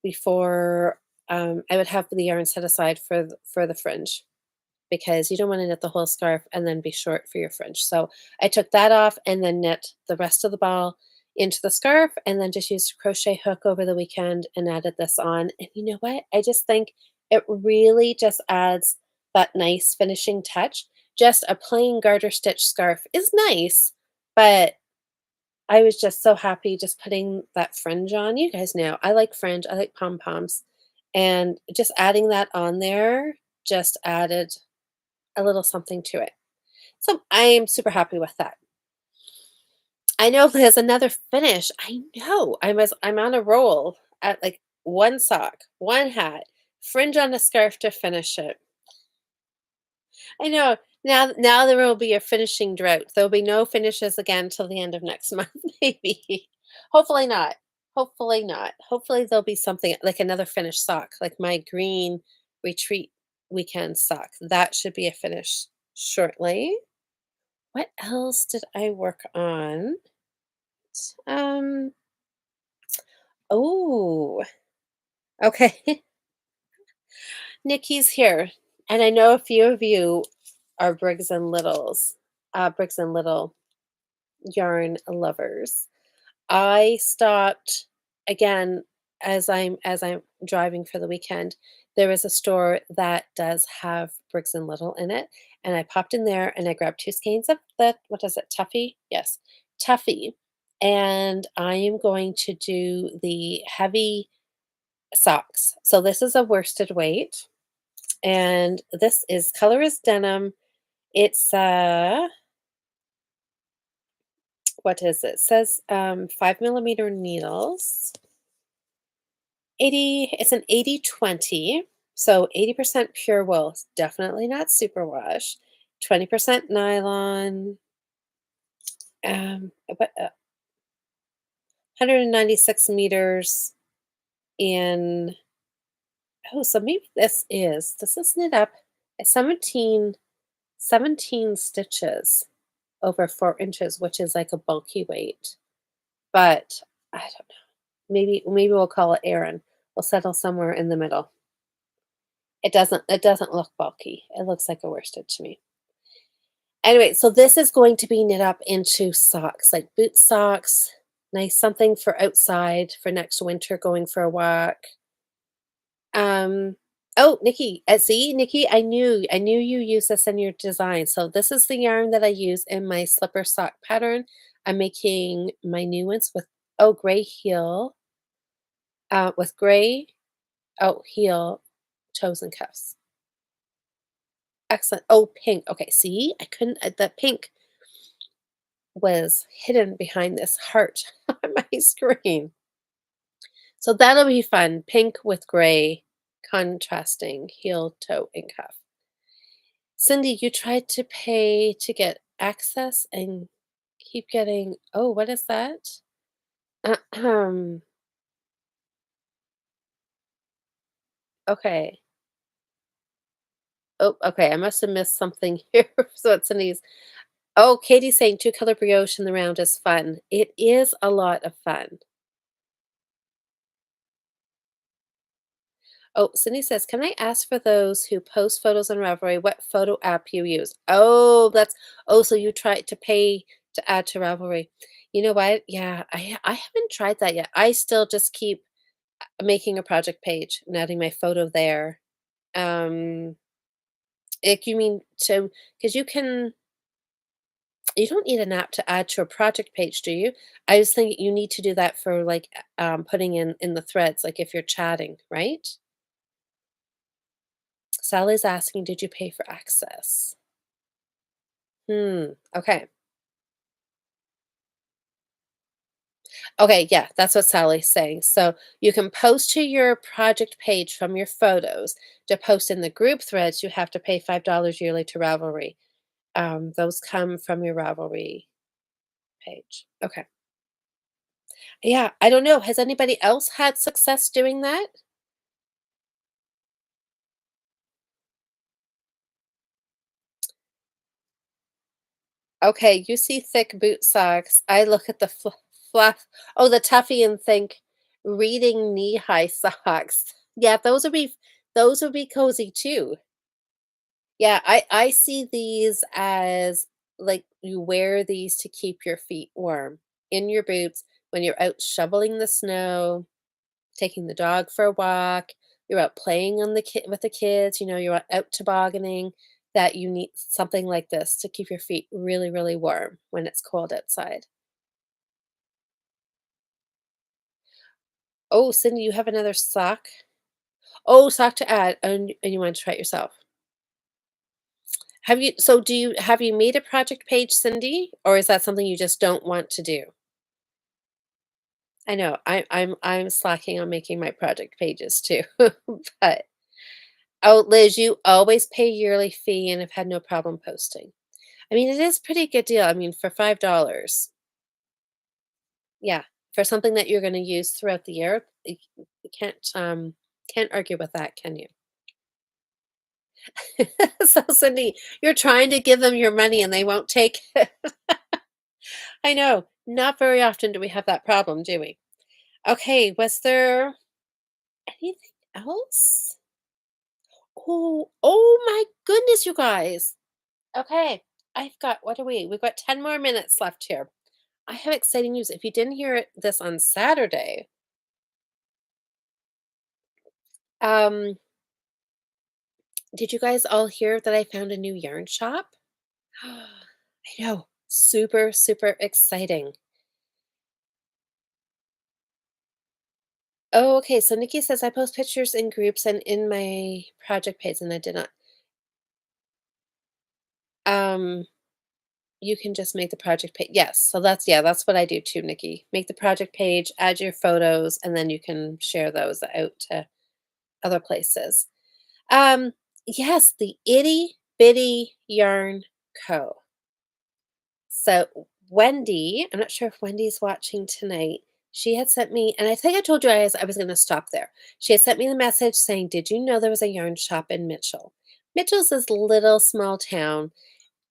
before I would have the yarn set aside for the fringe, because you don't want to knit the whole scarf and then be short for your fringe. So I took that off and then knit the rest of the ball into the scarf, and then just used a crochet hook over the weekend and added this on. And you know what? I just think it really just adds that nice finishing touch. Just a plain garter stitch scarf is nice, but I was just so happy just putting that fringe on. You guys know I like fringe, I like pom poms, and just adding that on there just added a little something to it. So I am super happy with that. I know there's another finish. I know. I'm on a roll at like one sock, one hat, fringe on a scarf to finish it. I know. Now there will be a finishing drought. There'll be no finishes again till the end of next month, maybe. Hopefully not. Hopefully not. Hopefully there'll be something like another finished sock, like my green retreat weekend sock. That should be a finish shortly. What else did I work on? Um, oh, okay. Nikki's here. And I know a few of you are Briggs and Little yarn lovers. I stopped again as I'm driving for the weekend. There is a store that does have Briggs and Little in it, and I popped in there and I grabbed 2 skeins of that. What is it? Tuffy? Yes, Tuffy. And I am going to do the heavy socks. So this is a worsted weight, and this is color is denim. It's what is it? It says 5 millimeter needles. 80, it's an 80/20. So 80% pure wool, definitely not superwash. 20% nylon, but 196 meters in, oh, so maybe this is knit up at 17 stitches over 4 inches, which is like a bulky weight. But I don't know. Maybe we'll call it Aaron. We'll settle somewhere in the middle. It doesn't look bulky. It looks like a worsted to me. Anyway, so this is going to be knit up into socks, like boot socks, Nice something for outside for next winter going for a walk. Oh, Nikki, see, Nikki, I knew you use this in your design. So this is the yarn that I use in my slipper sock pattern. I'm making my new ones with gray heel, with gray heel toes and cuffs. Excellent. Oh, pink. Okay, see, I couldn't. The pink was hidden behind this heart on my screen. So that'll be fun. Pink with gray, contrasting heel, toe, and cuff. Cindy, you tried to pay to get access and keep getting what is that? Ahem. Okay. Oh, okay, I must have missed something here. So it's Cindy's. Oh, Katie's saying two-color brioche in the round is fun. It is a lot of fun. Oh, Cindy says, "Can I ask for those who post photos on Ravelry what photo app you use?" So you tried to pay to add to Ravelry. You know what? Yeah, I haven't tried that yet. I still just keep making a project page and adding my photo there. Um, you mean to because you don't need an app to add to a project page, do you? I was thinking you need to do that for like putting in the threads, like if you're chatting, right? Sally's asking, did you pay for access? Okay. Okay, yeah, that's what Sally's saying. So you can post to your project page from your photos. To post in the group threads, you have to pay $5 yearly to Ravelry. Those come from your Ravelry page. Okay. Yeah, I don't know. Has anybody else had success doing that? Okay, you see thick boot socks. I look at the fluff. Oh, the Tuffy and think reading knee-high socks. Yeah, those would be cozy too. Yeah, I see these as like you wear these to keep your feet warm in your boots when you're out shoveling the snow, taking the dog for a walk, you're out playing on the kid with the kids, you're out tobogganing, that you need something like this to keep your feet really, really warm when it's cold outside. Oh, Cindy, you have another sock? Oh, sock to add, and you want to try it yourself. Have you made a project page, Cindy, or is that something you just don't want to do? I know I'm slacking on making my project pages too, but oh, Liz, you always pay yearly fee and have had no problem posting. I mean, it is pretty good deal. I mean, for $5, yeah, for something that you're going to use throughout the year, you can't argue with that, can you? So, Cindy, you're trying to give them your money and they won't take it. I know. Not very often do we have that problem, do we? Okay, was there anything else? Oh my goodness, you guys. Okay, I've got what are we? We've got 10 more minutes left here. I have exciting news. If you didn't hear this on Saturday, um, did you guys all hear that I found a new yarn shop? I know. Super, super exciting. Oh, okay. So Nikki says I post pictures in groups and in my project page, and I did not. Um, you can just make the project page. Yes. So that's what I do too, Nikki. Make the project page, add your photos, and then you can share those out to other places. Um, yes, the Itty Bitty Yarn Co. So Wendy, I'm not sure if Wendy's watching tonight. She had sent me, and I think I told you I was going to stop there. She had sent me the message saying, "Did you know there was a yarn shop in Mitchell?" Mitchell's this little small town,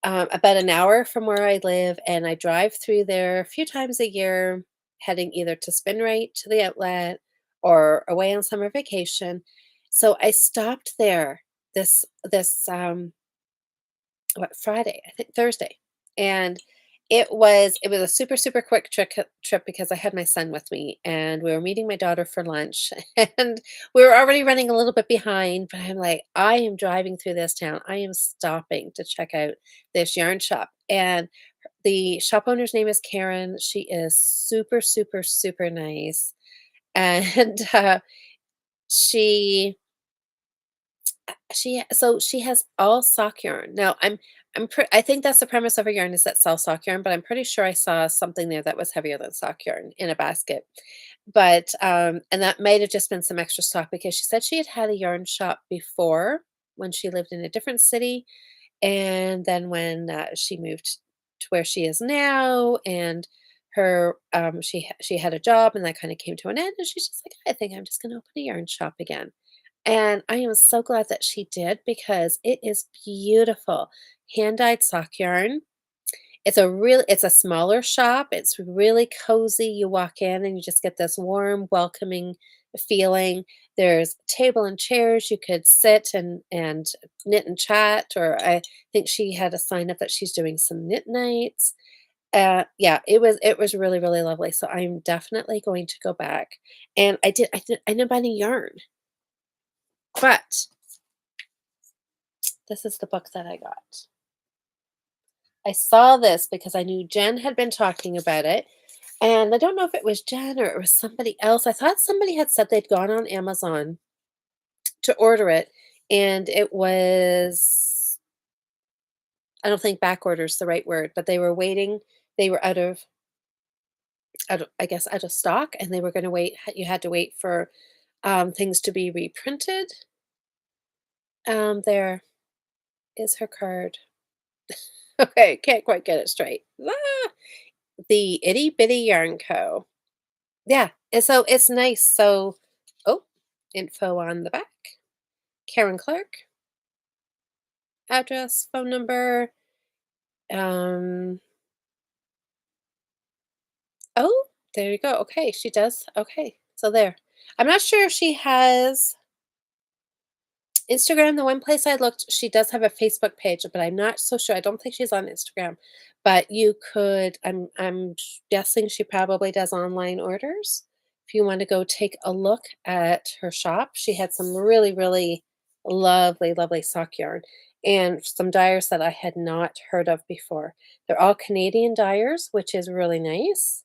about an hour from where I live, and I drive through there a few times a year, heading either to Spinrite to the outlet or away on summer vacation. So I stopped there this Friday, I think Thursday, and It was a super, super quick trip because I had my son with me, and we were meeting my daughter for lunch, and we were already running a little bit behind, but I'm like, "I am driving through this town. I am stopping to check out this yarn shop," and the shop owner's name is Karen. She is super, super, super nice, and, she she has all sock yarn. Now, I think that's the premise of her yarn is that sell sock yarn, but I'm pretty sure I saw something there that was heavier than sock yarn in a basket. But, and that might have just been some extra stock because she said she had had a yarn shop before when she lived in a different city, and then when, she moved to where she is now, and she had a job, and that kinda came to an end, and she's just like, "I think I'm just gonna open a yarn shop again." And I am so glad that she did because it is beautiful. Hand-dyed sock yarn. It's a smaller shop. It's really cozy. You walk in and you just get this warm, welcoming feeling. There's a table and chairs. You could sit and knit and chat, or I think she had a sign up that she's doing some knit nights. Yeah, it was really, really lovely. So I'm definitely going to go back. And I didn't buy any yarn, but this is the book that I got. I saw this because I knew Jen had been talking about it, and I don't know if it was Jen or it was somebody else. I thought somebody had said they'd gone on Amazon to order it, and it was, I don't think back order is the right word, but they were waiting. They were I guess, out of stock, and they were gonna wait. You had to wait for, things to be reprinted. There is her card. Okay, can't quite get it straight. The Itty Bitty Yarn Co. Yeah, and so it's nice. So, oh, info on the back. Karen Clark, address, phone number. Um, oh, there you go. Okay, she does. Okay, so there. I'm not sure if she has Instagram. The one place I looked, she does have a Facebook page, but I'm not so sure. I don't think she's on Instagram. But you could. I'm guessing she probably does online orders. If you want to go take a look at her shop, she had some really, really lovely, lovely sock yarn and some dyers that I had not heard of before. They're all Canadian dyers, which is really nice.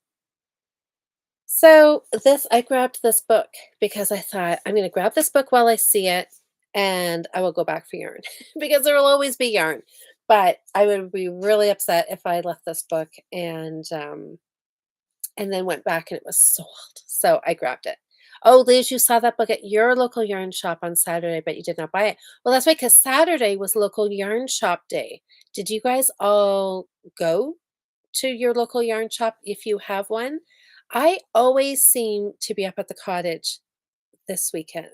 So I grabbed this book because I thought I'm going to grab this book while I see it, and I will go back for yarn because there will always be yarn. But I would be really upset if I left this book and then went back and it was sold. So I grabbed it. Oh, Liz, you saw that book at your local yarn shop on Saturday, but you did not buy it. Well, that's right, because Saturday was local yarn shop day. Did you guys all go to your local yarn shop if you have one? I always seem to be up at the cottage this weekend,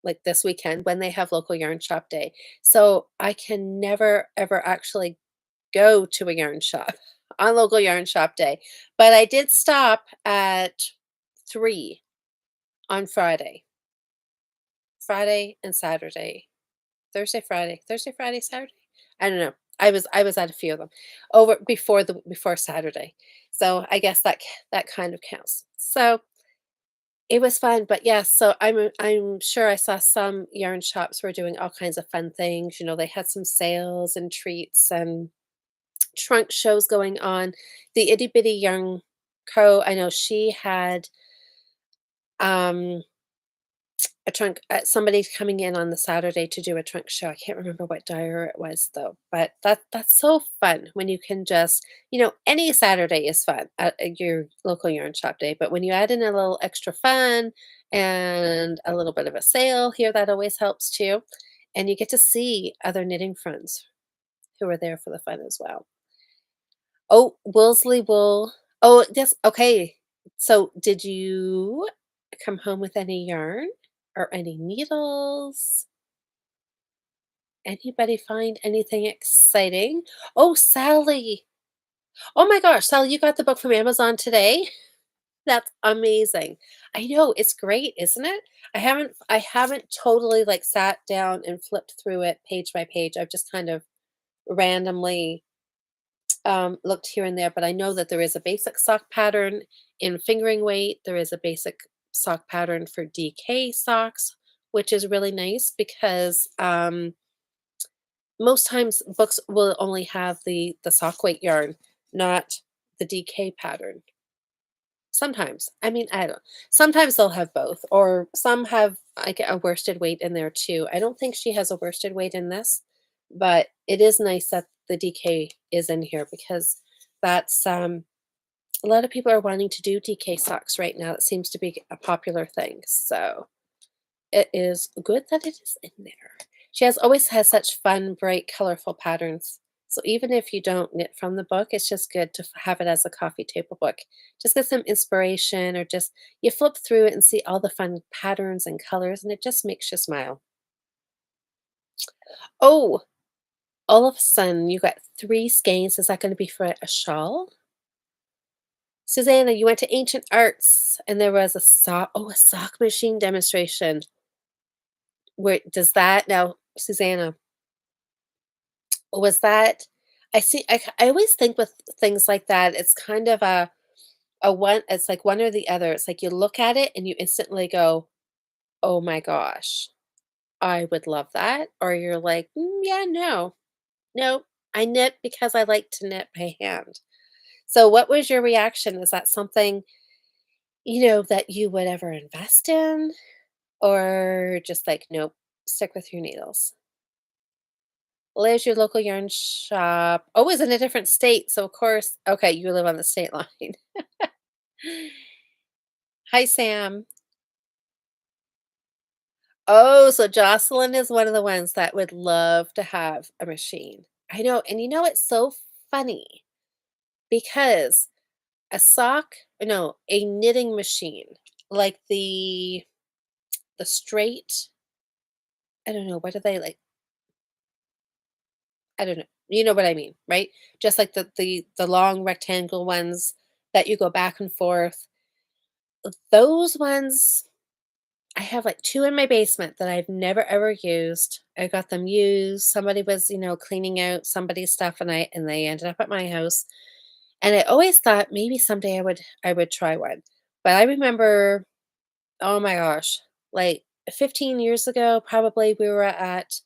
like this weekend when they have local yarn shop day. So I can never ever actually go to a yarn shop on local yarn shop day. But I did stop at 3 on Friday and Saturday. Thursday, Friday, Saturday? I don't know. I was at a few of them over before Saturday. So I guess that kind of counts. So it was fun, but yes, so I'm sure I saw some yarn shops were doing all kinds of fun things. They had some sales and treats and trunk shows going on. The Itty Bitty Yarn Co. I know she had um a trunk somebody's coming in on the Saturday to do a trunk show. I can't remember what dyer it was though, but that's so fun when you can just, any Saturday is fun at your local yarn shop day, but when you add in a little extra fun and a little bit of a sale here, that always helps too. And you get to see other knitting friends who are there for the fun as well. Oh, Woolsley Wool. Oh, yes. Okay. So, did you come home with any yarn or any needles? Anybody find anything exciting? Oh, Sally. Oh my gosh, Sally, you got the book from Amazon today? That's amazing. I know, it's great, isn't it? I haven't totally like sat down and flipped through it page by page. I've just kind of randomly looked here and there, but I know that there is a basic sock pattern in fingering weight. There is a basic sock pattern for DK socks, which is really nice because most times books will only have the sock weight yarn, not the DK pattern. Sometimes. I mean, I don't sometimes they'll have both, or some have, like, a worsted weight in there too. I don't think she has a worsted weight in this, but it is nice that the DK is in here because that's, a lot of people are wanting to do DK socks right now. It seems to be a popular thing, so it is good that it is in there. She has always has such fun, bright, colorful patterns. So even if you don't knit from the book, it's just good to have it as a coffee table book. Just get some inspiration or just you flip through it and see all the fun patterns and colors and it just makes you smile. Oh, all of a sudden you got 3 skeins. Is that going to be for a shawl? Susanna, you went to Ancient Arts and there was a sock machine demonstration. Where does that now, Susanna, was that I always think with things like that, it's kind of a one it's like one or the other. It's like you look at it and you instantly go, "Oh my gosh, I would love that." Or you're like, "Mm, yeah, no. No, I knit because I like to knit by hand." So what was your reaction? Is that something, that you would ever invest in? Or just like, nope, stick with your needles? Liz, your local yarn shop. Oh, it's in a different state, so of course okay, you live on the state line. Hi, Sam. Oh, so Jocelyn is one of the ones that would love to have a machine. I know, and it's so funny because a knitting machine, like the straight, I don't know, what are they like? I don't know. You know what I mean, right? Just like the long rectangle ones that you go back and forth. Those ones, I have like 2 in my basement that I've never ever used. I got them used. Somebody was, cleaning out somebody's stuff and they ended up at my house. And I always thought maybe someday I would try one. But I remember, oh my gosh, like 15 years ago, probably we were at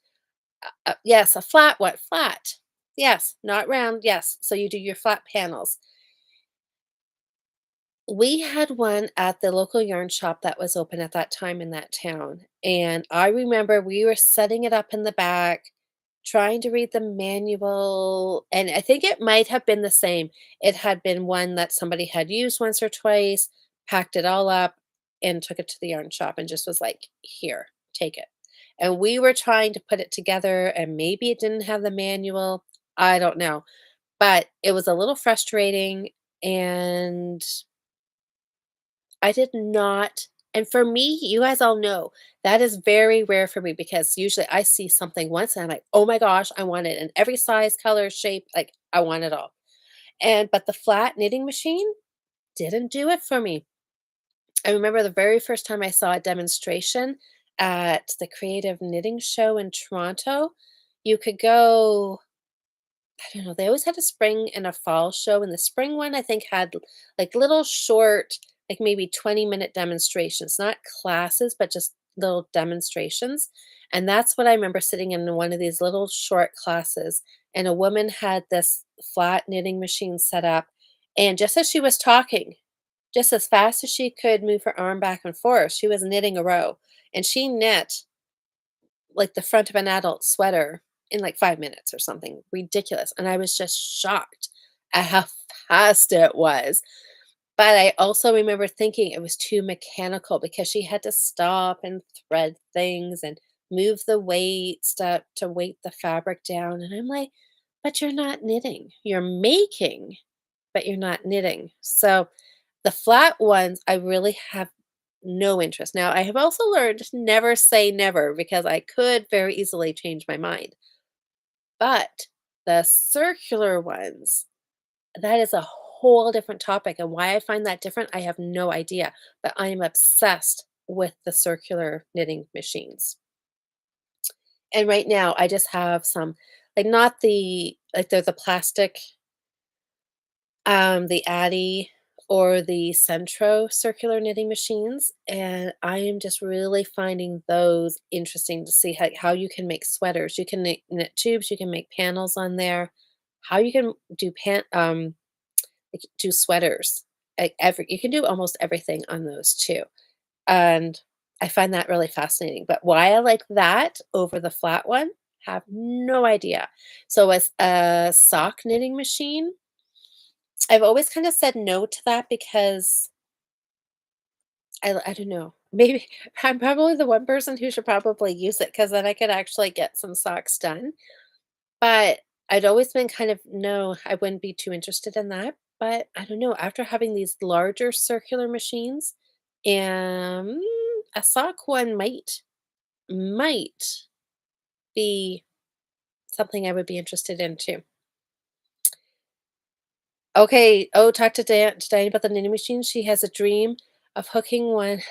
yes, a flat what? Flat. Yes, not round. Yes. So you do your flat panels. We had one at the local yarn shop that was open at that time in that town, and I remember we were setting it up in the back, trying to read the manual, and I think it might have been the same. It had been one that somebody had used once or twice, packed it all up, and took it to the yarn shop and just was like, "Here, take it." And we were trying to put it together, and maybe it didn't have the manual, I don't know, but it was a little frustrating, and I did not and for me, you guys all know, that is very rare for me because usually I see something once and I'm like, "Oh my gosh, I want it in every size, color, shape, like, I want it all." But the flat knitting machine didn't do it for me. I remember the very first time I saw a demonstration at the Creative Knitting Show in Toronto. You could go I don't know, they always had a spring and a fall show, and the spring one, I think, had, like, little short, like, maybe 20-minute demonstrations, not classes, but just little demonstrations, and that's what I remember sitting in one of these little short classes, and a woman had this flat knitting machine set up, and just as she was talking, just as fast as she could move her arm back and forth, she was knitting a row, and she knit like the front of an adult sweater in like 5 minutes or something ridiculous, and I was just shocked at how fast it was. But I also remember thinking it was too mechanical because she had to stop and thread things and move the weights to weight the fabric down, and I'm like, "But you're not knitting. You're making, but you're not knitting." So, the flat ones, I really have no interest. Now, I have also learned never say never because I could very easily change my mind. But the circular ones, that is a whole different topic. And why I find that different, I have no idea. But I am obsessed with the circular knitting machines. And right now, I just have some, like, not the, like, they're the plastic. the Addy or the Centro circular knitting machines, and I am just really finding those interesting to see how you can make sweaters. You can knit tubes, you can make panels on there, how you can do like, do sweaters. Every you can do almost everything on those too, and I find that really fascinating. But why I like that over the flat one, have no idea. So as a sock knitting machine, I've always kind of said no to that because I don't know. Maybe I'm probably the one person who should probably use it because then I could actually get some socks done. But I'd always been kind of no, I wouldn't be too interested in that. But I don't know. After having these larger circular machines, and a sock one might be something I would be interested in too. Okay. Oh, talk to Diane about the knitting machine. She has a dream of hooking one.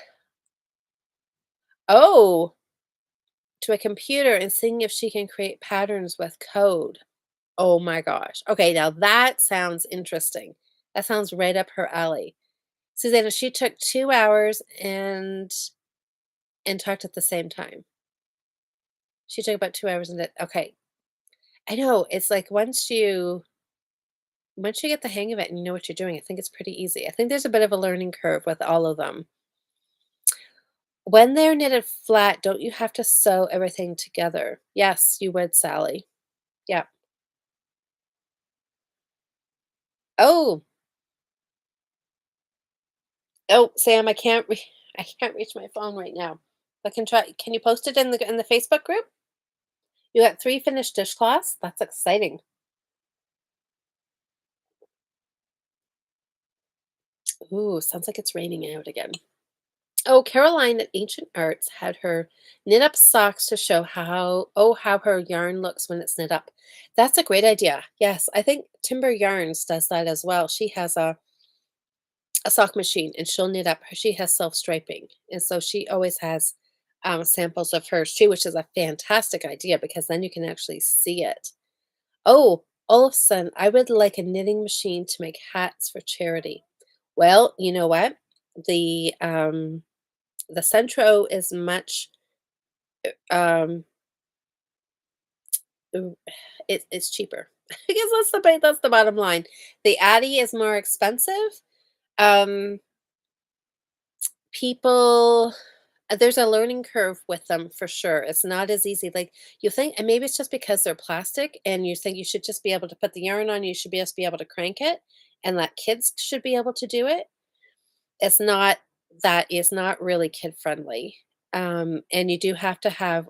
Oh, to a computer and seeing if she can create patterns with code. Oh my gosh. Okay, now that sounds interesting. That sounds right up her alley. Susanna, she took 2 hours and talked at the same time. She took about 2 hours and did okay. I know, it's like once you get the hang of it and you know what you're doing, I think it's pretty easy. I think there's a bit of a learning curve with all of them. When they're knitted flat, don't you have to sew everything together? Yes, you would, Sally. Yeah. Oh, oh, Sam, I can't reach my phone right now. I can try can you post it in the Facebook group? You got 3 finished dishcloths? That's exciting. Ooh, sounds like it's raining out again. Oh, Caroline at Ancient Arts had her knit up socks to show how her yarn looks when it's knit up. That's a great idea. Yes, I think Timber Yarns does that as well. She has a sock machine and she'll knit up she has self-striping, and so she always has, samples of hers too, which is a fantastic idea because then you can actually see it. Oh, Olafson, I would like a knitting machine to make hats for charity. Well, you know what? The, um, the Centro is much, um, ooh, it's cheaper. I guess that's the bottom line. The Addy is more expensive. Um, people there's a learning curve with them for sure. It's not as easy. Like you think, and maybe it's just because they're plastic, and you think you should just be able to put the yarn on. You should just be able to crank it, and that kids should be able to do it. It's not that is not really kid friendly. And you do have to have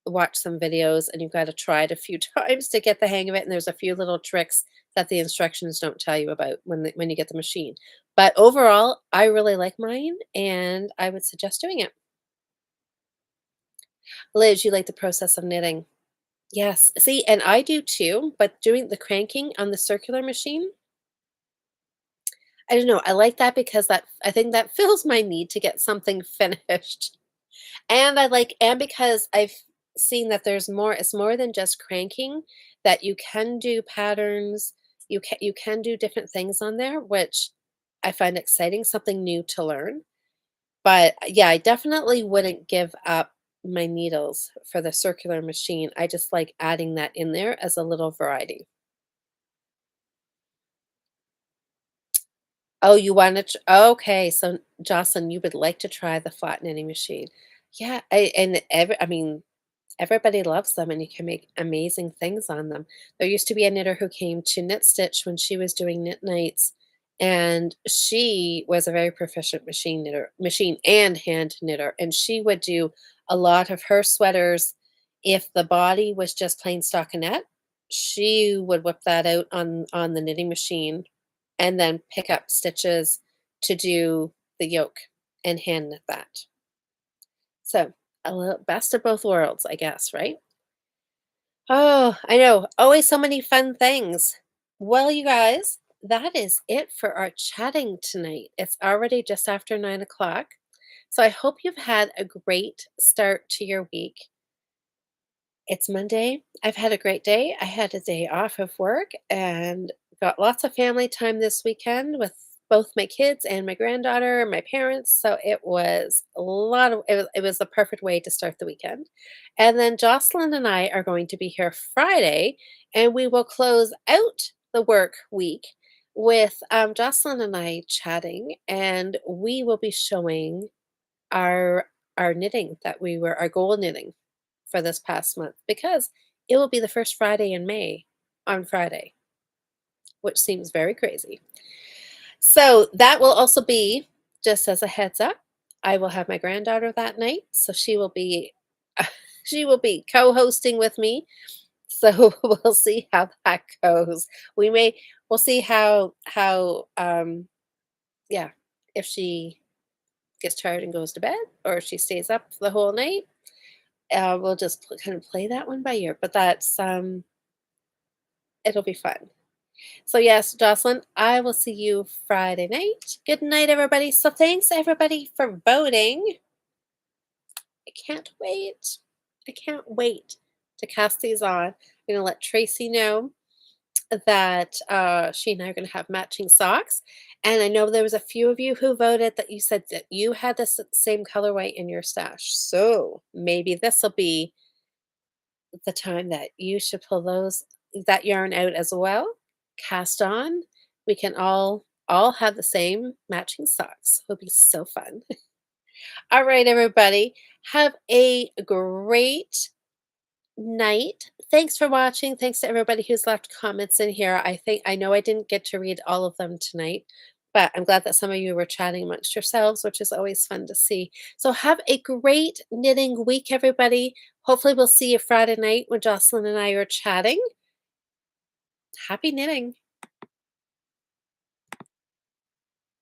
watch some videos, and you've got to try it a few times to get the hang of it. And there's a few little tricks that the instructions don't tell you about when you get the machine. But overall, I really like mine, and I would suggest doing it. Liz, you like the process of knitting. Yes. See, and I do too, but doing the cranking on the circular machine, I don't know. I like that because that I think that fills my need to get something finished. And because I've seen that there's more, it's more than just cranking, that you can do patterns, you can do different things on there, which I find exciting, something new to learn. But, yeah, I definitely wouldn't give up my needles for the circular machine. I just like adding that in there as a little variety. Oh, you wanna okay, so, Jocelyn, you would like to try the flat knitting machine. Yeah, I mean, everybody loves them, and you can make amazing things on them. There used to be a knitter who came to Knit Stitch when she was doing knit nights, and she was a very proficient machine and hand knitter, and she would do a lot of her sweaters. If the body was just plain stockinette, she would whip that out on the knitting machine and then pick up stitches to do the yoke and hand knit that. So, a little best of both worlds, I guess, right? Oh, I know. Always so many fun things. Well, you guys, that is it for our chatting tonight. It's already just after 9 o'clock. So I hope you've had a great start to your week. It's Monday. I've had a great day. I had a day off of work and got lots of family time this weekend with both my kids and my granddaughter and my parents, so it was a lot of it was the perfect way to start the weekend. And then Jocelyn and I are going to be here Friday, and we will close out the work week with Jocelyn and I chatting, and we will be showing our our knitting that we were our goal knitting for this past month because it will be the first Friday in May on Friday, which seems very crazy. So that will also be just as a heads up. I will have my granddaughter that night, so she will be she will be co-hosting with me. So we'll see how that goes. We may we'll see how yeah, if she gets tired and goes to bed or if she stays up the whole night. We'll just kind of play that one by ear, but that's it'll be fun. So, yes, Jocelyn, I will see you Friday night. Good night, everybody. So, thanks everybody for voting. I can't wait. I can't wait to cast these on. I'm going to let Tracy know that she and I are going to have matching socks. And I know there was a few of you who voted that you said that you had the same colorway in your stash. So maybe this will be the time that you should pull those that yarn out as well, cast on. We can all have the same matching socks. It'll be so fun. All right, everybody. Have a great night. Thanks for watching. Thanks to everybody who's left comments in here. I know I didn't get to read all of them tonight, but I'm glad that some of you were chatting amongst yourselves, which is always fun to see. So have a great knitting week, everybody. Hopefully we'll see you Friday night when Jocelyn and I are chatting. Happy knitting.